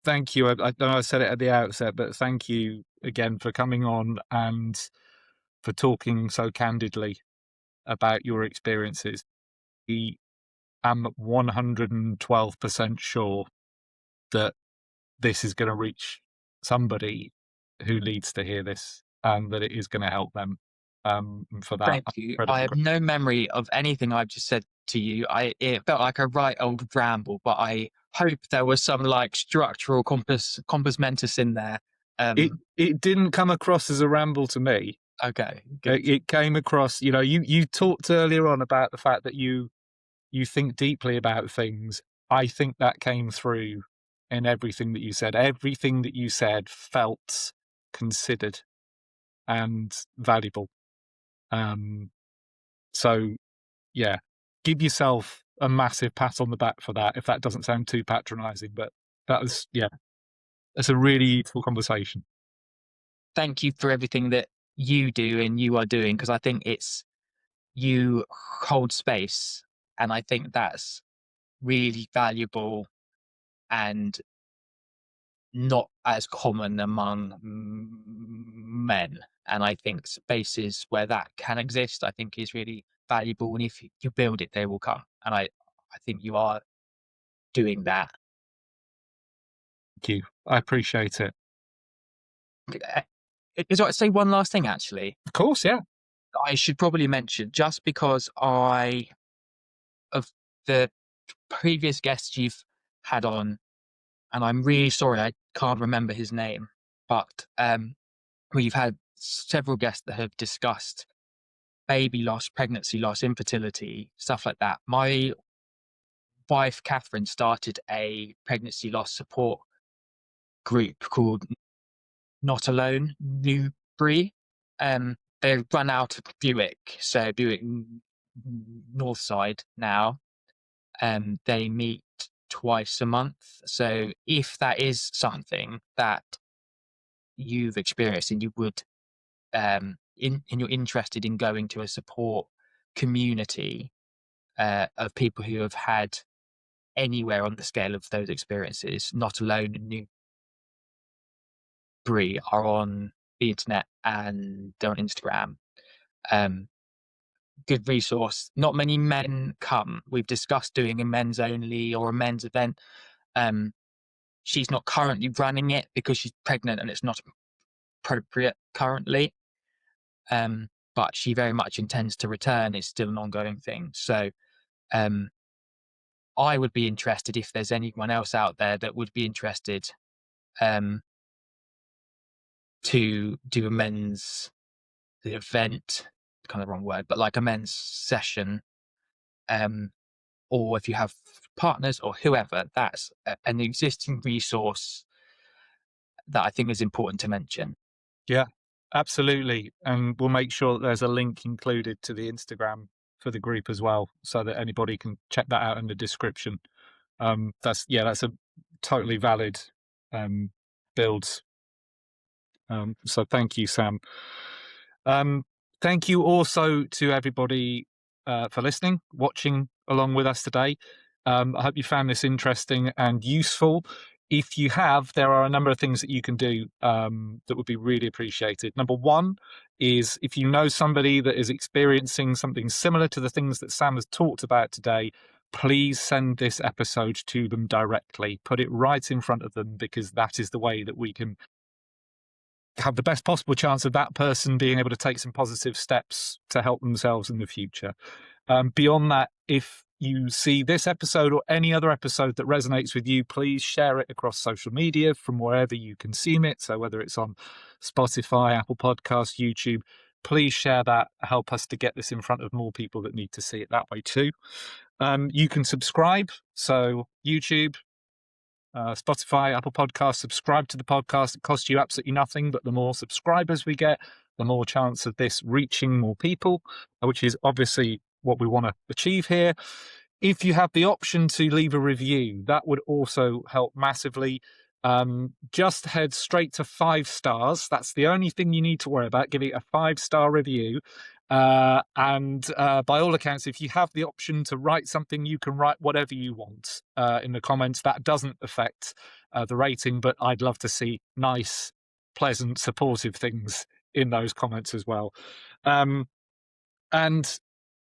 Thank you. I know I said it at the outset, but thank you again for coming on and for talking so candidly about your experiences. I am 112% sure that this is going to reach somebody who needs to hear this and that it is going to help them. And for that, Thank you. I incredibly have no memory of anything I've just said to you. It felt like a right old ramble, but I hope there was some like structural compass mentis in there. it didn't come across as a ramble to me. Okay, good. It came across, you talked earlier on about the fact that you think deeply about things. I think that came through in everything that you said. Everything that you said felt considered and valuable. So yeah, give yourself a massive pat on the back for that, if that doesn't sound too patronizing, but that was, yeah, that's a really useful conversation. Thank you for everything that you do and you are doing, because I think you hold space, and I think that's really valuable and not as common among men. And I think spaces where that can exist, I think, is really valuable. And if you build it, they will come. And I think you are doing that. Thank you. I appreciate it. Is I say one last thing, actually? Of course, yeah. I should probably mention, just because of the previous guests you've had on, and I'm really sorry I can't remember his name, but you've had several guests that have discussed baby loss, pregnancy loss, infertility, stuff like that. My wife, Catherine, started a pregnancy loss support group called Not Alone Newbury. They run out of Buick, so Buick North Side now. They meet twice a month. So if that is something that you've experienced and you would and you're interested in going to a support community of people who have had anywhere on the scale of those experiences, Not Alone and Newbury are on the internet and they're on Instagram. Good resource. Not many men come. We've discussed doing a men's only or a men's event. She's not currently running it because she's pregnant and it's not appropriate currently. But she very much intends to return. It's still an ongoing thing. So I would be interested, if there's anyone else out there that would be interested, to do a men's event, kind of the wrong word, but like a men's session, or if you have partners or whoever, that's an existing resource that I think is important to mention. Yeah, absolutely. And we'll make sure that there's a link included to the Instagram for the group as well, so that anybody can check that out in the description. That's a totally valid build. So thank you, Sam. Thank you also to everybody for listening, watching along with us today. I hope you found this interesting and useful. If you have, there are a number of things that you can do that would be really appreciated. Number one is, if you know somebody that is experiencing something similar to the things that Sam has talked about today, please send this episode to them directly. Put it right in front of them, because that is the way that we can have the best possible chance of that person being able to take some positive steps to help themselves in the future. Beyond that, if you see this episode or any other episode that resonates with you, please share it across social media from wherever you consume it. So whether it's on Spotify, Apple Podcasts, YouTube, please share that. Help us to get this in front of more people that need to see it that way too. You can subscribe. So YouTube, Spotify, Apple Podcasts. Subscribe to the podcast. It costs you absolutely nothing, but the more subscribers we get, the more chance of this reaching more people, which is obviously what we want to achieve here. If you have the option to leave a review, that would also help massively. Just head straight to 5 stars. That's the only thing you need to worry about. Give it a 5-star review. And by all accounts, if you have the option to write something, you can write whatever you want in the comments. That doesn't affect the rating, but I'd love to see nice, pleasant, supportive things in those comments as well. And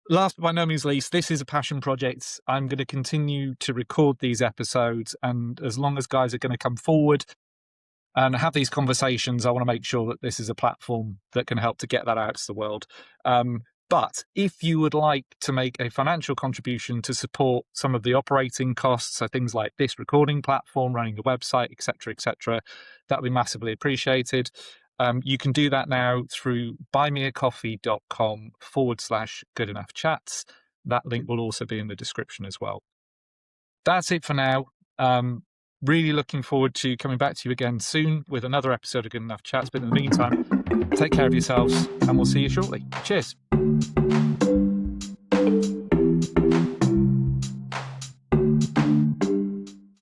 last but by no means least, this is a passion project. I'm going to continue to record these episodes, and as long as guys are going to come forward and have these conversations, I want to make sure that this is a platform that can help to get that out to the world. But if you would like to make a financial contribution to support some of the operating costs, so things like this recording platform, running the website, etc., that would be massively appreciated. You can do that now through buymeacoffee.com/goodenoughchats. That link will also be in the description as well. That's it for now. Really looking forward to coming back to you again soon with another episode of Good Enough Chats. But in the meantime, take care of yourselves and we'll see you shortly. Cheers.